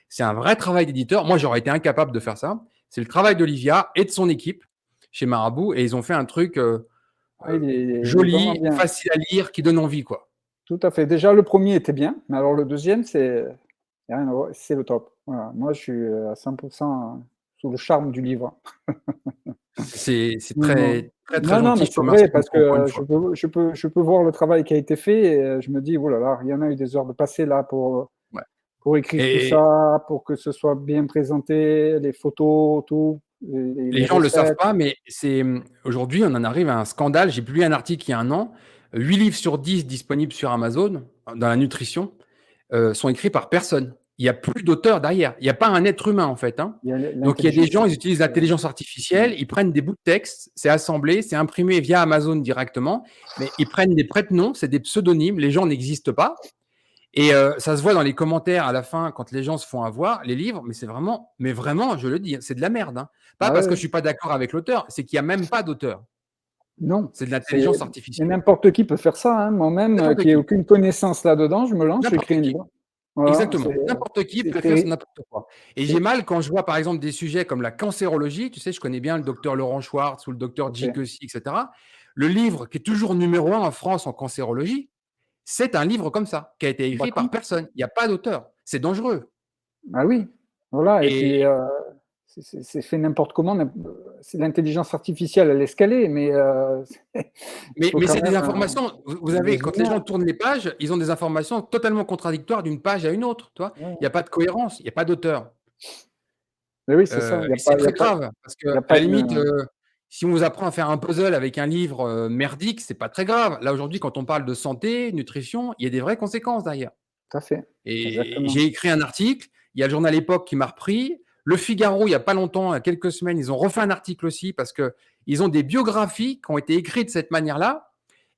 C'est un vrai travail d'éditeur. Moi, j'aurais été incapable de faire ça. C'est le travail d'Olivia et de son équipe chez Marabout, et ils ont fait un truc Ah, il est vraiment joli, bien. facile à lire, qui donne envie, quoi. Tout à fait. Déjà, le premier était bien, mais alors le deuxième, y a rien à voir, c'est le top. Voilà. Moi, je suis à 100% sous le charme du livre. C'est Non, non, très, très, très non, non, mais gentil. Je te c'est remercie vrai, parce beaucoup encore une que fois. je peux voir le travail qui a été fait, et je me dis, oh là là, il y en a eu des heures de passé là Ouais. pour écrire tout Et ça, pour que ce soit bien présenté, les photos, tout, les les gens ne le savent recettes. pas, mais aujourd'hui, on en arrive à un scandale. J'ai publié un article il y a un an. 8 livres sur 10 disponibles sur Amazon dans la nutrition sont écrits par personne. Il n'y a plus d'auteur derrière. Il n'y a pas un être humain, en fait, hein. Il y a Donc, il y a des l'intelligence gens, ils utilisent artificielle. l'intelligence Ouais. artificielle, ils prennent des bouts de texte, c'est assemblé, c'est imprimé via Amazon directement, mais ils prennent des prête-noms, c'est des pseudonymes, les gens n'existent pas. Et ça se voit dans les commentaires à la fin quand les gens se font avoir, les livres, mais c'est vraiment, mais vraiment, je le dis, c'est de la merde, hein. Pas Ah parce que ouais. je suis pas d'accord avec l'auteur, c'est qu'il y a même pas d'auteur. Non, C'est de c'est l'intelligence mais artificielle. n'importe qui peut faire ça, hein. Moi-même, N'importe qui ai qui, aucune connaissance là-dedans, je me lance, j'écris n'importe un qui. livre. Voilà, Exactement. N'importe qui peut écrire sur c'est n'importe quoi. Et j'ai c'est mal quand je vois, par exemple, des sujets comme la cancérologie. Tu sais, je connais bien le docteur Laurent Schwartz ou le tout docteur à Guy fait. Guessy, etc. Le livre qui est toujours numéro un en France en cancérologie, c'est un livre comme ça, qui a été écrit par D'accord. personne. Il n'y a pas d'auteur. C'est dangereux. Ah oui, voilà, et Et, puis, c'est fait n'importe comment, c'est l'intelligence artificielle, elle est scalée, mais il faut mais quand c'est des même informations. Vous avez, des quand les gens humains. tournent les pages, ils ont des informations totalement contradictoires d'une page à une autre. Tu vois, Ouais, il n'y a pas de cohérence, il n'y a pas d'auteur. mais oui, c'est ça, Et c'est il y a très pas grave parce il y qu'à a la pas limite, une si on vous apprend à faire un puzzle avec un livre merdique, c'est pas très grave. Là, aujourd'hui, quand on parle de santé, nutrition, il y a des vraies conséquences derrière. tout à fait, Et exactement. j'ai écrit un article, il y a le journal Époque qui m'a repris. Le Figaro, il y a pas longtemps, il y a quelques semaines, ils ont refait un article aussi parce qu'ils ont des biographies qui ont été écrites de cette manière-là.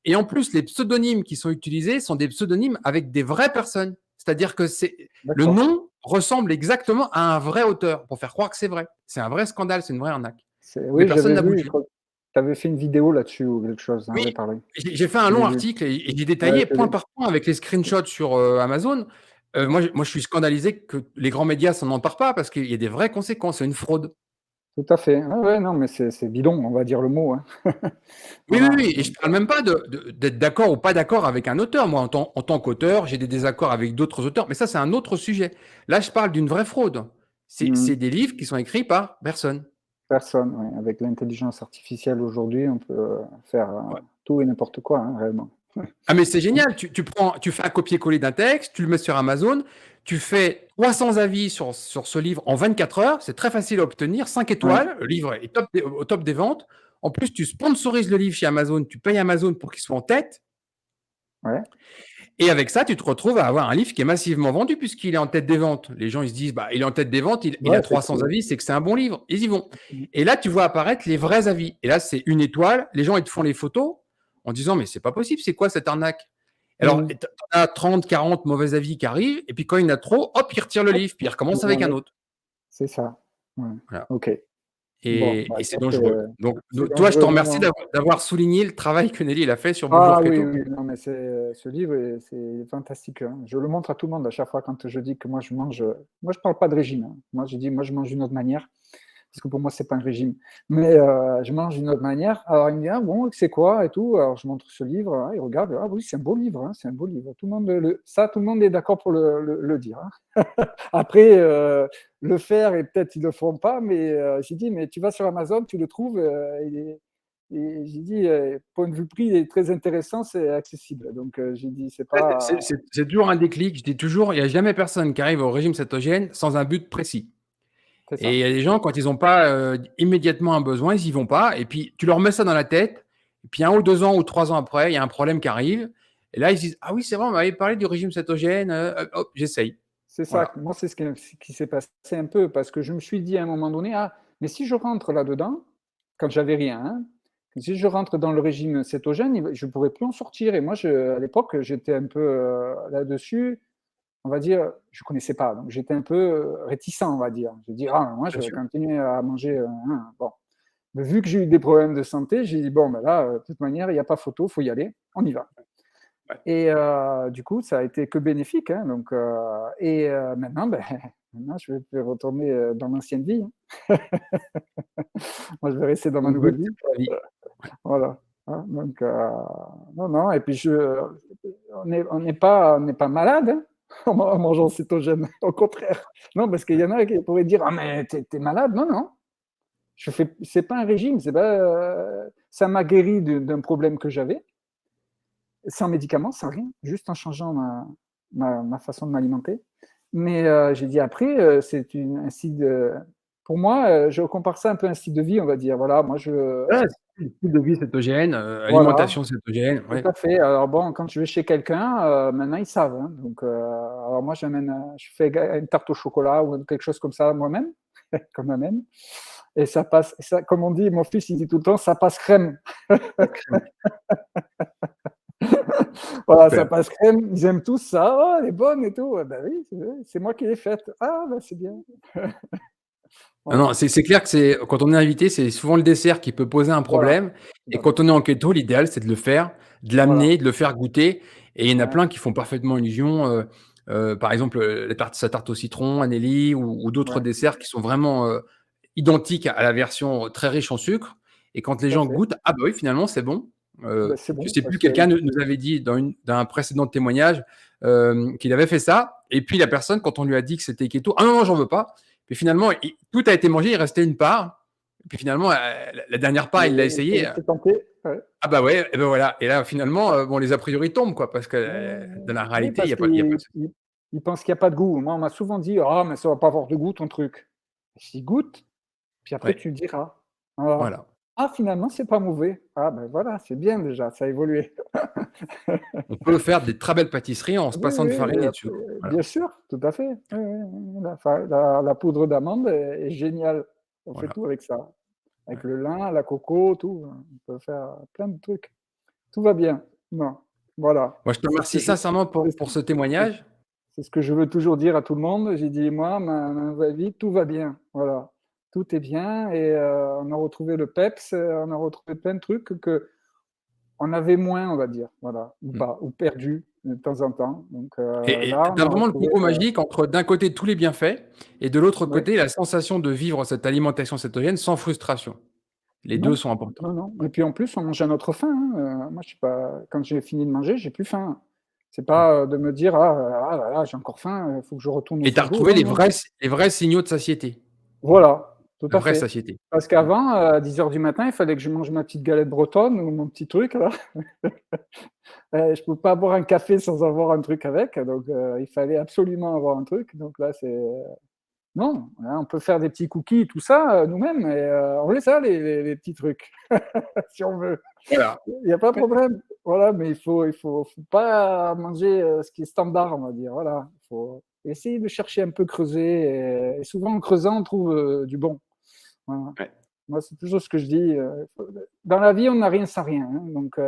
Et en plus, les pseudonymes qui sont utilisés sont des pseudonymes avec des vraies personnes. C'est-à-dire que le D'accord. nom ressemble exactement à un vrai auteur pour faire croire que c'est vrai. C'est un vrai scandale, c'est une vraie arnaque. Mais Oui, personne j'avais n'a vu, je bougé. crois que tu avais fait une vidéo là-dessus ou quelque chose, tu en Oui, avais parlé. j'ai fait un Je l'ai long vu. article et j'ai Ouais, détaillé je l'ai point par point avec les screenshots sur Amazon. ouais, Moi, je suis scandalisé que les grands médias s'en emparent pas parce qu'il y a des vraies conséquences. C'est une fraude. tout à fait. Ouais, ouais, non, mais c'est bidon, on va dire le mot, hein. Oui, oui, Voilà, oui, et je donc parle même pas d'être d'accord ou pas d'accord avec un auteur. Moi, en tant qu'auteur, j'ai des désaccords avec d'autres auteurs, mais ça, c'est un autre sujet. Là, je parle d'une vraie fraude. mmh, C'est des livres qui sont écrits par personne. personne, ouais. Avec l'intelligence artificielle aujourd'hui, on peut, faire, Ouais. tout et n'importe quoi, hein, réellement. Ah, mais c'est Donc génial. Tu fais un copier-coller d'un texte, tu le mets sur Amazon, tu fais 300 avis sur ce livre en 24 heures. C'est très facile à obtenir. 5 ouais, étoiles. Le livre est au top des ventes. En plus, tu sponsorises le livre chez Amazon. Tu payes Amazon pour qu'il soit en tête. ouais, Et avec ça, tu te retrouves à avoir un livre qui est massivement vendu puisqu'il est en tête des ventes. Les gens, ils se disent, bah, il est en tête des ventes, il ouais, a 300 effectivement. avis, c'est que c'est un bon livre. Ils y vont. Et là, tu vois apparaître les vrais avis. Et là, c'est une étoile. Les gens, ils te font les photos en disant, mais c'est pas possible, c'est quoi cette arnaque? Alors, Mmh. tu as 30, 40 mauvais avis qui arrivent. Et puis, quand il y en a trop, hop, ils retirent le Hop, livre. Puis, ils recommencent on avec un enlève. autre. C'est ça. Ouais. Voilà. OK. Bon, bah, Et c'est ça dangereux. Donc, c'est toi, je te dangereux, non, remercie non. d'avoir souligné le travail que Nelly a fait sur Bonjour Ah oui, Keto. oui, non, mais ce livre c'est fantastique, hein. Je le montre à tout le monde à chaque fois quand je dis que moi je mange, moi je parle pas de régime, hein. Moi je dis: «Moi je mange d'une autre manière», parce que pour moi c'est pas un régime. Mais je mange d'une autre manière. Alors il me dit: «Ah bon, c'est quoi et tout?» Alors je montre ce livre, ah, il regarde: «Ah oui, c'est un beau livre, hein, c'est un beau livre». Tout le monde tout le monde est d'accord pour le dire, hein. Après, le faire et peut-être ils le feront pas, mais j'ai dit: «Mais tu vas sur Amazon, tu le trouves, et j'ai dit, point de vue prix, il est très intéressant, c'est accessible». Donc j'ai dit: «C'est Ouais, pas» c'est toujours un déclic. Je dis toujours, il n'y a jamais personne qui arrive au régime cétogène sans un but précis. c'est Et il ça. y a des gens, quand ils n'ont pas immédiatement un besoin, ils n'y vont pas. Et puis, tu leur mets ça dans la tête. Et puis, 1 ou 2 ans ou 3 ans après, il y a un problème qui arrive. Et là, ils se disent, ah oui, c'est vrai, on m'avait parlé du régime cétogène. Hop, j'essaye. C'est ça, Voilà. moi, c'est ce qui s'est passé un peu parce que je me suis dit à un moment donné: «Ah, mais si je rentre là-dedans», quand j'avais rien, hein, «si je rentre dans le régime cétogène, je ne pourrais plus en sortir». Et moi, à l'époque, j'étais un peu, là-dessus, on va dire, je connaissais pas, donc j'étais un peu, réticent, on va dire. J'ai dit: «Ah, moi, je Bien vais sûr. continuer à manger, hein». Bon, mais vu que j'ai eu des problèmes de santé, j'ai dit: «Bon, ben là, de toute manière, il y a pas photo, faut y aller, on y va». Ouais. Et du coup, ça a été que bénéfique, hein, donc maintenant, beh, maintenant je vais retourner, dans l'ancienne vie, hein. Moi, je vais rester dans ma Le but, nouvelle c'est vie, pas la vie. voilà, hein, donc non, non, et puis on n'est pas malade, hein, en mangeant cétogène, au contraire. Non, parce qu'il y en a qui pourraient dire: «Ah mais tu es malade». Non, non, je fais c'est pas un régime, c'est pas, ça m'a guéri d'un problème que j'avais, sans médicaments, sans rien, juste en changeant ma façon de m'alimenter. Mais j'ai dit après, c'est un style de pour moi, je compare ça un peu à un style de vie, on va dire. Voilà, moi je Ouais, c'est un style de vie cétogène, voilà, alimentation cétogène. tout Ouais. à fait. Alors bon, quand je vais chez quelqu'un, maintenant ils savent, hein, donc alors moi je fais une tarte au chocolat ou quelque chose comme ça moi-même, comme moi-même, et ça passe ça, comme on dit, mon fils il dit tout le temps: «Ça passe crème». Voilà, ça Super. passe crème, ils aiment tous ça: «Oh, elle est bonne et tout». Bah oui, c'est moi qui l'ai faite. «Ah bah, c'est bien». Non, non, Voilà, c'est clair que c'est quand on est invité, c'est souvent le dessert qui peut poser un voilà, problème. tout Et à fait. quand on est en keto, l'idéal, c'est de le faire, de Voilà, l'amener, de le faire goûter. Et il y en a ouais, plein qui font parfaitement illusion. Par exemple, sa tarte au citron, Anneli, ou d'autres ouais, desserts qui sont vraiment identiques à la version très riche en sucre. Et quand les tout à gens fait. goûtent, ah bah oui, finalement, c'est bon. Bah, c'est Je bon sais plus, parce que quelqu'un nous avait dit dans un précédent témoignage qu'il avait fait ça. Et puis la personne, quand on lui a dit que c'était keto, ah non, non, j'en veux pas. Puis finalement, tout a été mangé, il restait une part. Et puis finalement, la dernière part, il l'a il s'est essayé. laissé tenter, ouais. Ah bah ouais, et ben voilà. Et là, finalement, bon, les a priori tombent, quoi, parce que dans la Oui, réalité, parce il y a pas de souci. qu'il pense qu'il y a pas de goût. Moi, on m'a souvent dit: «Ah mais ça va pas avoir de goût ton truc». Je dis: «Goûte, puis après Ouais, tu diras». Voilà. voilà. «Ah finalement c'est pas mauvais». Ah ben voilà, c'est bien déjà, ça a évolué. On peut faire des très belles pâtisseries en se Oui, passant de oui, farine mais et de après, sucre. Voilà, bien sûr, tout à fait. Oui, oui, oui, la poudre d'amande est géniale. On fait voilà. tout avec ça. Avec Ouais. le lin, la coco, tout, on peut faire plein de trucs. tout va bien. Non, voilà. Moi, je te C'est ce que remercie je sincèrement c'est ce pour ce témoignage. c'est ce que je veux toujours dire à tout le monde. J'ai dit: «Moi, ma nouvelle vie, tout va bien». Voilà. Tout est bien et on a retrouvé le peps, on a retrouvé plein de trucs qu'on avait moins, on va dire, voilà, ou Mmh. pas, ou perdu de temps en temps. Donc Et là, tu on as a vraiment le retrouvé, combo magique entre, d'un côté, tous les bienfaits et de l'autre ouais. côté, la sensation de vivre cette alimentation cétogène sans frustration. Les 2 Non, sont importants. non, non et puis en plus, on mange à notre faim, hein, moi je suis pas quand j'ai fini de manger, j'ai plus faim. C'est Mmh. pas, de me dire: «Ah là là, j'ai encore faim, faut que je retourne au Et tu as frigo». retrouvé Non, non. les vrais signaux de satiété, Voilà, tout de à vraie fait. satiété. Parce Mmh. qu'avant, à 10 heures du matin, il fallait que je mange ma petite galette bretonne ou mon petit truc là. Je pouvais pas boire un café sans avoir un truc avec, donc il fallait absolument avoir un truc, donc là, c'est non, hein, on peut faire des petits cookies, tout ça, nous-mêmes et on les a les petits trucs, si on veut. Voilà. Il y a pas de problème. Voilà, mais il faut pas manger, ce qui est standard, on va dire, voilà. Il faut essayer de chercher un peu, creuser et souvent en creusant, on trouve, du bon. Voilà. Ouais. Moi, c'est toujours ce que je dis, dans la vie, on n'a rien sans rien, hein, donc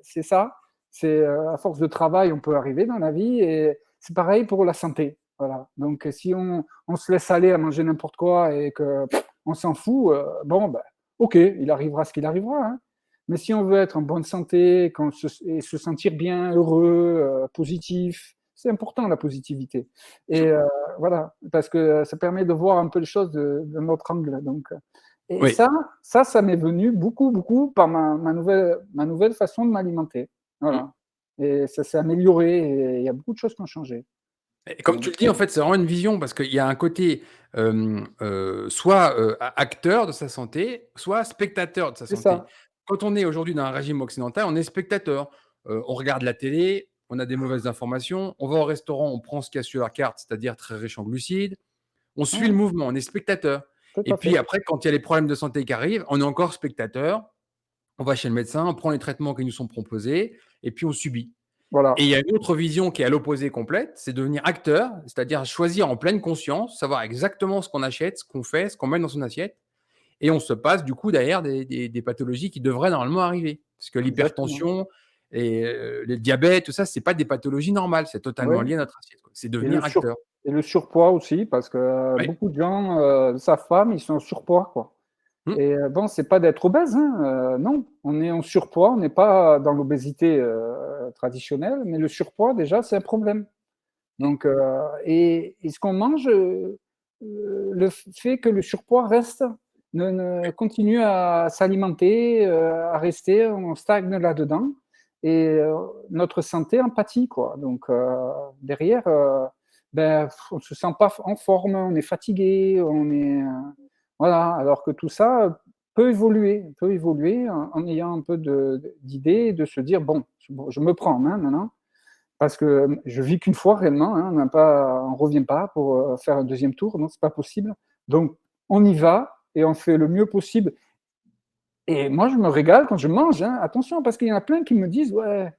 c'est ça. C'est, à force de travail, on peut arriver dans la vie et c'est pareil pour la santé, voilà. Donc si on se laisse aller à manger n'importe quoi et que on s'en fout, bon, bah, OK, il arrivera ce qu'il arrivera, hein. Mais si on veut être en bonne santé, et se sentir bien, heureux, positif, c'est important la positivité et Sûr. voilà, parce que ça permet de voir un peu les choses d'un autre angle, donc et Oui. ça m'est venu beaucoup, beaucoup par ma nouvelle façon de m'alimenter. Mmh. Voilà et ça s'est amélioré et il y a beaucoup de choses qui ont changé. Et comme tu Donc le dis, en fait, c'est vraiment une vision parce qu'il y a un côté, soit, a acteur de sa santé, soit spectateur de sa c'est santé. ça. Quand on est aujourd'hui dans un régime occidental, on est spectateur. On regarde la télé, on a des mauvaises informations, on va au restaurant, on prend ce qu'il y a sur la carte, c'est-à-dire très riche en glucides. On suit le Ouais, mouvement, on est spectateur. tout Et à puis fait. après, quand il y a les problèmes de santé qui arrivent, on est encore spectateur. On va chez le médecin, on prend les traitements qui nous sont proposés et puis on subit. Et Voilà, il y a une autre vision qui est à l'opposé complète, c'est devenir acteur, c'est-à-dire choisir en pleine conscience, savoir exactement ce qu'on achète, ce qu'on fait, ce qu'on met dans son assiette. Et on se passe du coup derrière des pathologies qui devraient normalement arriver. Parce que exactement. l'hypertension et le diabète, tout ça, c'est pas des pathologies normales, c'est totalement Ouais lié à notre assiette, quoi. C'est et le devenir sur acteur. et le surpoids aussi parce que, Oui. beaucoup de gens, le savent pas, mais ils sont en surpoids, quoi Mmh. et bon, c'est pas d'être obèse, hein, non. On est en surpoids, on n'est pas dans l'obésité, traditionnelle, mais le surpoids déjà, c'est un problème. Mmh. Donc et ce qu'on mange, le fait que le surpoids reste, ne continue à s'alimenter, à rester, on stagne là-dedans et notre santé en pâtit, quoi. Donc derrière, ben, on se sent pas en forme, on est fatigué, on est, voilà. Alors que tout ça, peut évoluer en ayant un peu d'idées, de se dire: «Bon, je me prends en main maintenant». Parce que je vis qu'une fois réellement, hein, on revient pas pour, faire un deuxième tour, non, c'est pas possible. Donc on y va et on fait le mieux possible et moi je me régale quand je mange, hein. Attention parce qu'il y en a plein qui me disent: «Ouais,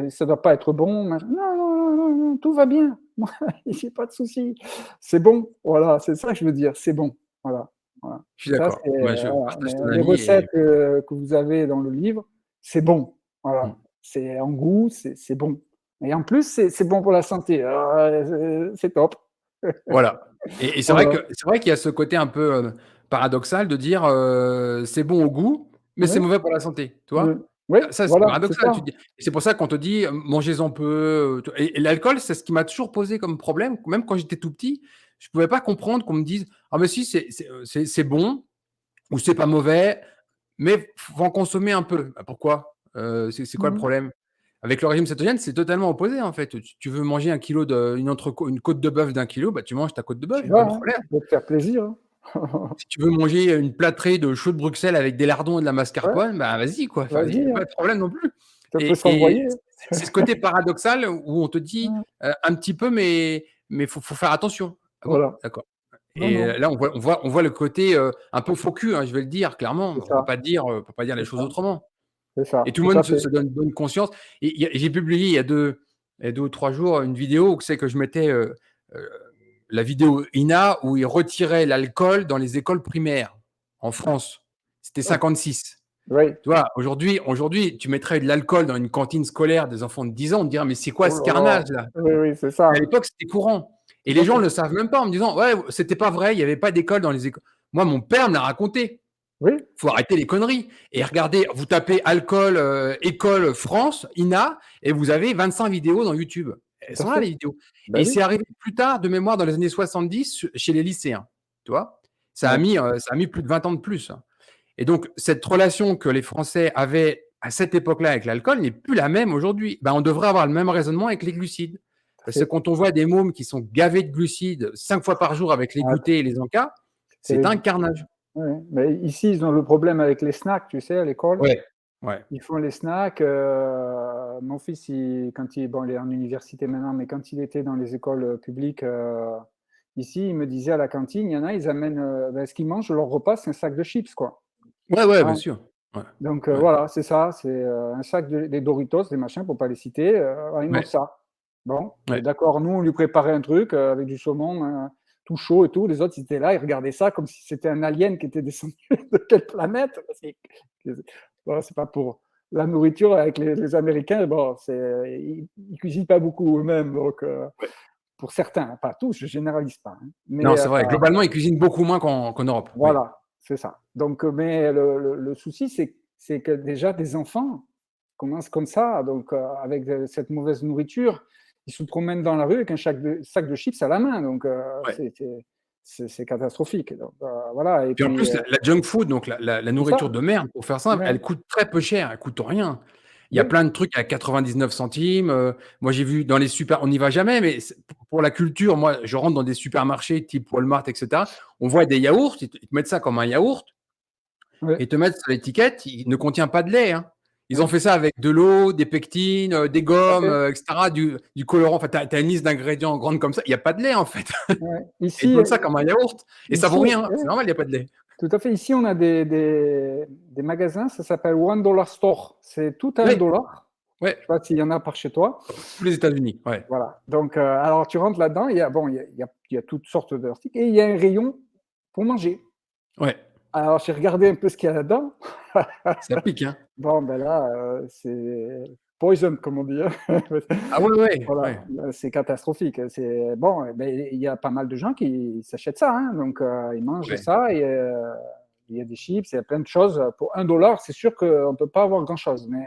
ça doit pas être bon, machin». Non, non, non, non, non, tout va bien. Moi, j'ai pas de souci. C'est bon, voilà, c'est ça que je veux dire, c'est bon. Voilà, voilà. Je suis Ça d'accord. c'est, Moi, je voilà, partage ton les avis et recettes, que vous avez dans le livre, c'est bon. mmh, Voilà, c'est en goût, c'est bon et en plus c'est bon pour la santé. Alors, c'est top. voilà. Et Voilà, c'est vrai qu'il y a ce côté un peu, paradoxal de dire, c'est bon au goût, mais c'est oui, mauvais pour la santé, tu oui, vois? oui, Ça, c'est voilà, c'est paradoxal. ça. Tu te dis et c'est pour ça qu'on te dit, mangez-en peu, tu et l'alcool, c'est ce qui m'a toujours posé comme problème. Même quand j'étais tout petit, je pouvais pas comprendre qu'on me dise: «Ah mais si, c'est bon ou c'est pas mauvais, mais faut en consommer un peu». Bah, pourquoi? C'est quoi le Mmh. problème? Avec le régime cétogène, c'est totalement opposé, en fait. Tu veux manger un kilo de une côte de bœuf d'1 kilo, bah, tu manges ta côte de bœuf, Tu il y a pas vas, de hein, problème. ça peut te faire plaisir, hein. Si tu veux manger une plâtrée de choux de Bruxelles avec des lardons et de la Ouais, mascarpone, bah, vas-y, quoi. Enfin, il y a vas-y, hein, pas de problème non plus. ça peut Et s'envoyer, hein. c'est ce côté paradoxal où on te dit, Mmh, un petit peu, mais faut faire attention. Ah bon? voilà. D'accord. Non, Et non, là, on voit le côté, un peu faux cul, hein, je vais le dire clairement. c'est ça, On peut pas dire les c'est choses ça, autrement. c'est Et ça, tout le tout à monde fait. se donne bonne conscience. Et j'ai publié il y a 2 ou 3 jours une vidéo où c'est que je mettais, heu, la vidéo INA où ils retiraient l'alcool dans les écoles primaires en France. C'était Ouais, 56. Oui. Tu vois, aujourd'hui, tu mettrais de l'alcool dans une cantine scolaire des enfants de 10 ans, on te dirait, mais c'est quoi Oh ce là là. carnage-là? Oui, oui, c'est À ça. l'époque, c'était courant. Et Tout les à gens ne fait. le savent même pas en me disant, ouais, c'était pas vrai, il n'y avait pas d'école dans les écoles. Moi, mon père me l'a raconté. Oui, Faut arrêter les conneries. Et regardez, vous tapez alcool, école France, INA, et vous avez 25 vidéos dans YouTube. Elles tout à sont là, fait. les vidéos. Ben Et oui. c'est arrivé plus tard, de mémoire, dans les années 70, chez les lycéens. Tu vois, Ouais. ça a mis plus de 20 ans de plus. Et donc, cette relation que les Français avaient à cette époque-là avec l'alcool n'est plus la même aujourd'hui. Ben, on devrait avoir le même raisonnement avec les glucides. Tout à Parce que fait. quand on voit des mômes qui sont gavés de glucides 5 fois par jour avec les Ouais, goûters et les encas, c'est c'est un terrible. carnage. Ouais. Mais ici, ils ont le problème avec les snacks, tu sais, à l'école. Ouais, ouais, Ils font les snacks. Mon fils, bon, il est en université maintenant, mais quand il était dans les écoles publiques ici, il me disait à la cantine, il y en a, ils amènent ce qu'ils mangent, leur repas, c'est un sac de chips, quoi. ouais, ouais, bien Hein. sûr. Ouais, Donc ouais, voilà, c'est ça, c'est un sac des Doritos, des machins, pour pas les citer. Ils mangent ouais, ça. Bon, ouais. d'accord, nous, on lui préparait un truc avec du saumon tout chaud et tout. Les autres, ils étaient là, ils regardaient ça comme si c'était un alien qui était descendu de quelle planète. Bon, c'est pas pour la nourriture avec les Américains. Bon, ils cuisinent pas beaucoup eux-mêmes, donc Ouais. pour certains, pas tous, je généralise pas. Hein. Non, Mais c'est vrai. Globalement, ils cuisinent beaucoup moins qu'en Europe. Oui. voilà, c'est ça. Donc, mais le souci, c'est que déjà des enfants commencent comme ça, donc avec cette mauvaise nourriture, ils se promènent dans la rue avec un sac de chips à la main, donc Ouais. c'est catastrophique. Donc, voilà, et Puis en puis plus, la junk food, donc la c'est ça. nourriture de merde, pour faire simple, Ouais, elle coûte très peu cher, elle coûte rien. Il y a oui, plein de trucs à 99 centimes. Moi, j'ai vu dans les super, on n'y va jamais, mais pour la culture, moi, je rentre dans des supermarchés type Walmart, etc. On voit des yaourts, ils te mettent ça comme un yaourt oui, et te mettent sur l'étiquette, il ne contient pas de lait. Hein. Ils ont oui, fait ça avec de l'eau, des pectines, des tout à gommes, fait. etc., du colorant. Enfin, tu as une liste d'ingrédients grande comme ça. Il n'y a pas de lait, en fait. Ouais. Et ils te vendent ça comme un yaourt. Et ça vaut Ici, rien. C'est normal, il n'y a pas de lait. tout à fait. Ici, on a des magasins, ça s'appelle $1 Store. C'est tout à Oui, 1 $. ouais. Je sais pas s'il y en a par chez toi. Tous les États-Unis. Ouais. Voilà. Donc, alors tu rentres là-dedans, il y a toutes sortes d'articles et il y a un rayon pour manger. Ouais. Alors, j'ai regardé un peu ce qu'il y a là-dedans. Ça pique, hein. Bon, ben là, c'est poison, comme on dit. Hein. Ah ouais, ouais, Voilà, ouais. c'est catastrophique. C'est bon, ben, il y a pas mal de gens qui s'achètent ça, hein, donc ils mangent Ouais. ça et il y a des chips, il y a plein de choses. Pour 1 $, c'est sûr qu'on ne peut pas avoir grand-chose. Mais,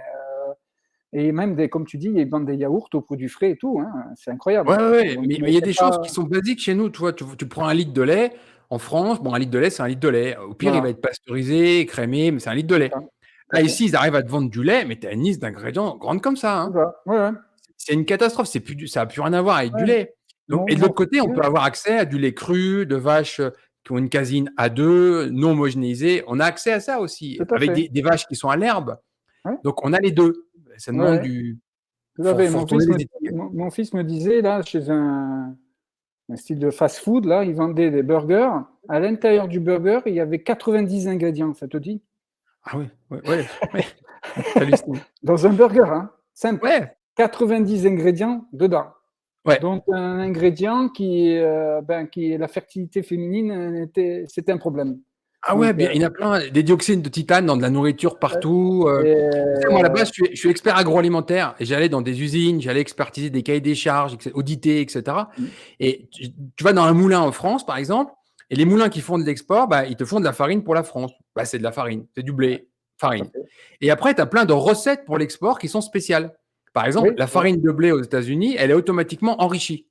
et même, comme tu dis, ils vendent des yaourts aux produits frais et tout. Hein, c'est Ouais, incroyable. ouais, ouais. Donc, Mais mais il y a c'est des choses qui pas. sont basiques chez nous. Tu vois, tu prends un litre de lait en France. Bon, un litre de lait, c'est un litre de lait. Au pire, il va Voilà, être pasteurisé, crémé, mais c'est un litre de c'est lait. ça. Tout à Là, fait. ici, ils arrivent à te vendre du lait, mais tu as une liste d'ingrédients grande comme ça. C'est Hein. ça. Ouais, ouais. C'est une catastrophe. Ça n'a plus rien à voir avec du Ouais. lait. Donc, Mon, et de mon, l'autre côté, on ouais, peut avoir accès à du lait cru, de vaches qui ont une caséine A2, non homogénéisée. On a accès à ça aussi, tout à avec fait. des vaches qui sont à l'herbe. Ouais, Donc, on a les deux. Ça ouais, demande ouais. du. Tout à Faut, fait. faut retourner les étiquettes. Mon fils me disait, là, chez un style de fast-food, là, ils vendaient des burgers. À l'intérieur du burger, il y avait 90 ingrédients, ça te dit? Ah ouais, ouais, ouais, ouais. J'hallucine. Dans un burger, hein, simple. Ouais, 90 ingrédients dedans. ouais. Donc un ingrédient qui est la fertilité féminine, c'était un problème. Ah Donc ouais, bien, il y en a plein, des dioxydes de titane dans de la nourriture partout. et Tu sais, moi, à la base, je suis expert agroalimentaire et j'allais dans des usines, j'allais expertiser des cahiers des charges, auditer, etc. Et tu vas dans un moulin en France, par exemple, et les moulins qui font de l'export, bah, ils te font de la farine pour la France. Bah, c'est de la farine, c'est du blé, tout à farine. fait. Et après, tu as plein de recettes pour l'export qui sont spéciales. Par exemple, Oui, la oui, farine de blé aux États-Unis, elle est automatiquement enrichie.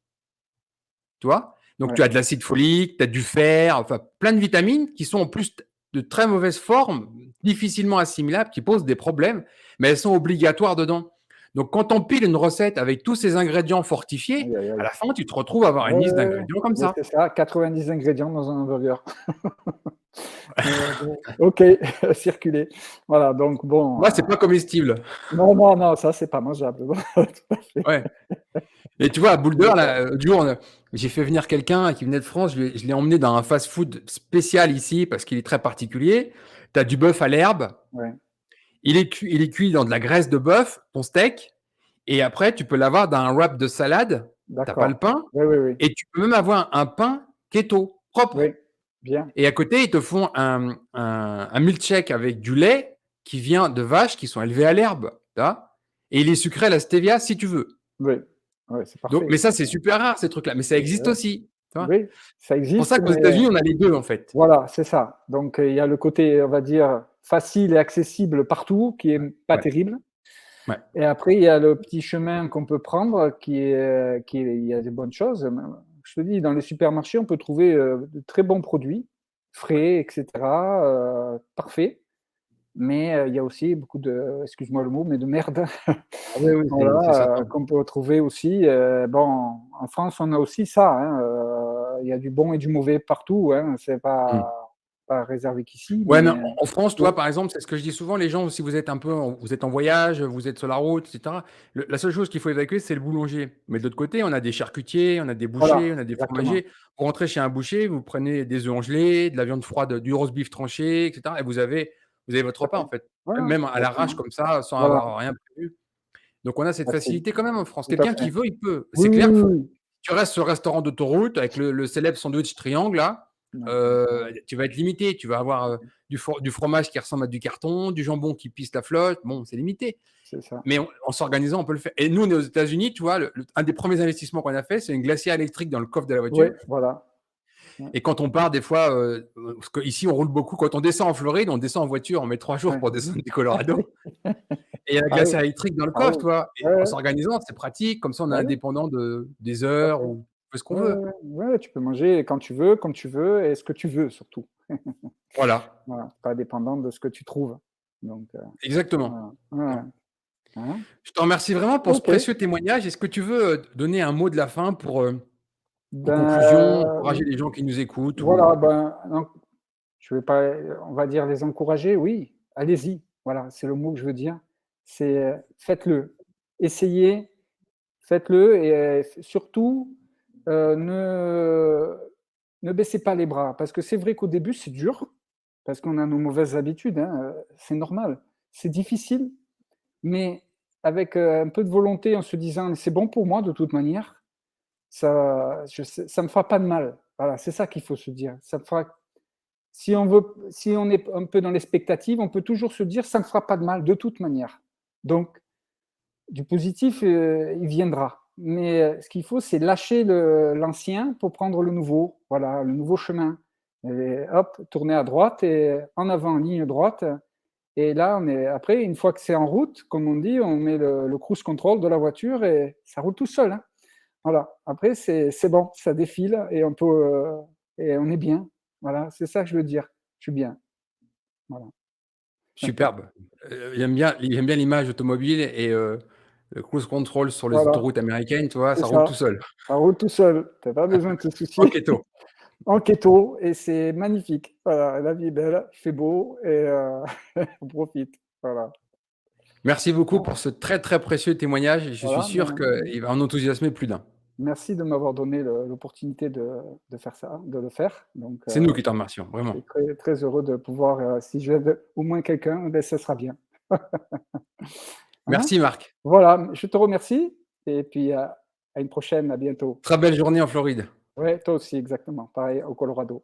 Tu vois? Donc, ouais. tu as de l'acide folique, tu as du fer, enfin, plein de vitamines qui sont en plus de très mauvaise forme, difficilement assimilables, qui posent des problèmes, mais elles sont obligatoires dedans. Donc, quand on pile une recette avec tous ces ingrédients fortifiés, Aïe, aïe, à aïe. la fin, tu te retrouves à avoir Ouais, une liste ouais, ouais. d'ingrédients comme Mais ça. c'est ça, 90 ingrédients dans un hamburger. Bon, OK, circuler. Voilà, donc bon, Moi, c'est pas comestible. non, non, non, ça, c'est pas mangeable. Tout à fait. Ouais. Et tu vois, à Je Boulder, suis d'accord. là, du jour, j'ai fait venir quelqu'un qui venait de France, je l'ai emmené dans un fast-food spécial ici parce qu'il est très particulier. Tu as du bœuf à l'herbe. Ouais, Il est cuit dans de la graisse de bœuf, ton steak, et après, tu peux l'avoir dans un wrap de salade. Tu n'as pas le d'accord. pain, Oui, oui, oui. et tu peux même avoir un pain keto, Oui, propre. bien. Et à côté, ils te font un milkshake avec du lait, qui vient de vaches qui sont élevées à l'herbe, tu vois, et il est sucré à la stevia si tu veux. Oui, ouais, c'est Donc, parfait. mais ça, c'est super rare, ces trucs-là, mais ça existe Ouais. aussi, tu vois. Oui, ça C'est pour existe, ça qu'aux mais États-Unis, on a les deux, en fait. voilà, c'est ça. Donc, il y a le côté, on va dire, facile et accessible partout, qui est pas Ouais, terrible. ouais. Et après, il y a le petit chemin qu'on peut prendre, il y a des bonnes choses. Je te dis, dans les supermarchés, on peut trouver de très bons produits, frais, etc., parfaits. Mais il y a aussi beaucoup de, excuse-moi le mot, mais de merde. Ah oui, oui, c'est Voilà, certain. qu'on peut retrouver aussi. Bon, en France, on a aussi ça, hein, il y a du bon et du mauvais partout, hein, c'est Mmh. pas réservé qu'ici, Ouais, mais mais en France, oui, toi, par exemple, c'est ce que je dis souvent, les gens, si vous êtes un peu vous êtes en voyage, vous êtes sur la route, et cetera, la seule chose qu'il faut évacuer, c'est le boulanger. Mais de l'autre côté, on a des charcutiers, on a des bouchers, voilà, on a des exactement, fromagers. Vous rentrez chez un boucher, vous prenez des œufs en gelée, de la viande froide, du roast beef tranché, et cetera, et vous avez votre tout à repas, fait. en fait. Voilà, Même à l'arrache exactement. comme ça, sans Voilà, avoir rien prévu. Donc on a cette facile, facilité quand même en France. tout à Quelqu'un fait. qui veut, il peut. Oui, C'est oui, clair qu'il faut oui, tu restes sur le restaurant d'autoroute avec le célèbre sandwich triangle là, oui. Non, tu vas être limité. Tu vas avoir, du fromage qui ressemble à du carton, du jambon qui pisse la flotte. Bon, c'est limité. c'est ça. Mais en s'organisant, on peut le faire. Et nous, on est aux États-Unis, tu vois, un des premiers investissements qu'on a fait, c'est une glacière électrique dans le coffre de la Oui, voiture. voilà. Ouais, Et quand on part, des fois, parce qu'ici, on roule beaucoup. Quand on descend en Floride, on descend en voiture, on met 3 jours ouais. pour descendre du Colorado. Et il y a la Ah oui, glacière électrique dans le ah coffre, oui. tu vois? Et Ouais, en ouais, s'organisant, c'est pratique, comme ça on est bah oui, indépendant des tout à heures fait. ou on fait ce qu'on Ouais, ouais, veut. ouais, ouais, tu peux manger quand tu veux, comme tu veux et ce que tu veux surtout. Voilà, Voilà, pas dépendant de ce que tu trouves. Donc, exactement. voilà. Ouais, hein. Je te remercie vraiment pour ce OK. précieux témoignage. Est-ce que tu veux, donner un mot de la fin pour, en Ben, conclusion, encourager les gens qui nous écoutent ou voilà, ben, donc je vais pas, on va dire les encourager, oui, allez-y. Voilà, c'est le mot que je veux dire. C'est, faites-le. Essayez, faites-le et surtout, ne baissez pas les bras parce que c'est vrai qu'au début, c'est dur parce qu'on a nos mauvaises habitudes, hein, c'est normal. C'est difficile, mais avec, un peu de volonté en se disant: «C'est bon pour moi de toute manière, ça me fera pas de mal». Voilà, c'est ça qu'il faut se dire. Ça me fera si on est un peu dans l'expectative, on peut toujours se dire: «Ça me fera pas de mal de toute manière». Donc du positif, il viendra. Mais, ce qu'il faut, c'est lâcher l'ancien pour prendre le nouveau. Voilà, le nouveau chemin et hop, tourner à droite et en avant, ligne droite et là, on est après, une fois que c'est en route, comme on dit, on met le cruise control de la voiture et ça roule tout seul, hein. Voilà. Après, c'est bon, ça défile et on peut, et on est bien. Voilà, c'est ça que je veux dire. Je suis bien. Voilà. superbe. Il aime bien l'image automobile et le cruise control sur les Voilà, autoroutes américaines, tu vois? c'est Ça roule tout ça. seul. Ça roule tout seul. Tu as pas besoin de te En soucier. keto. En keto et c'est magnifique. Voilà, la vie est belle, il fait beau et on profite. Voilà. Merci beaucoup Hein, pour ce très, très précieux témoignage et je suis voilà, mais sûr qu'il va en enthousiasmer plus d'un. merci de m'avoir donné l'opportunité de faire ça, de le faire. Donc, C'est nous qui t'en remercions, je vraiment. suis très, très heureux de pouvoir, si j'aide au moins quelqu'un, beh, ce sera bien. Hein? Merci Marc. Voilà, je te remercie et puis à une prochaine, à bientôt. Très belle journée en Floride. Ouais, toi aussi, exactement, pareil au Colorado.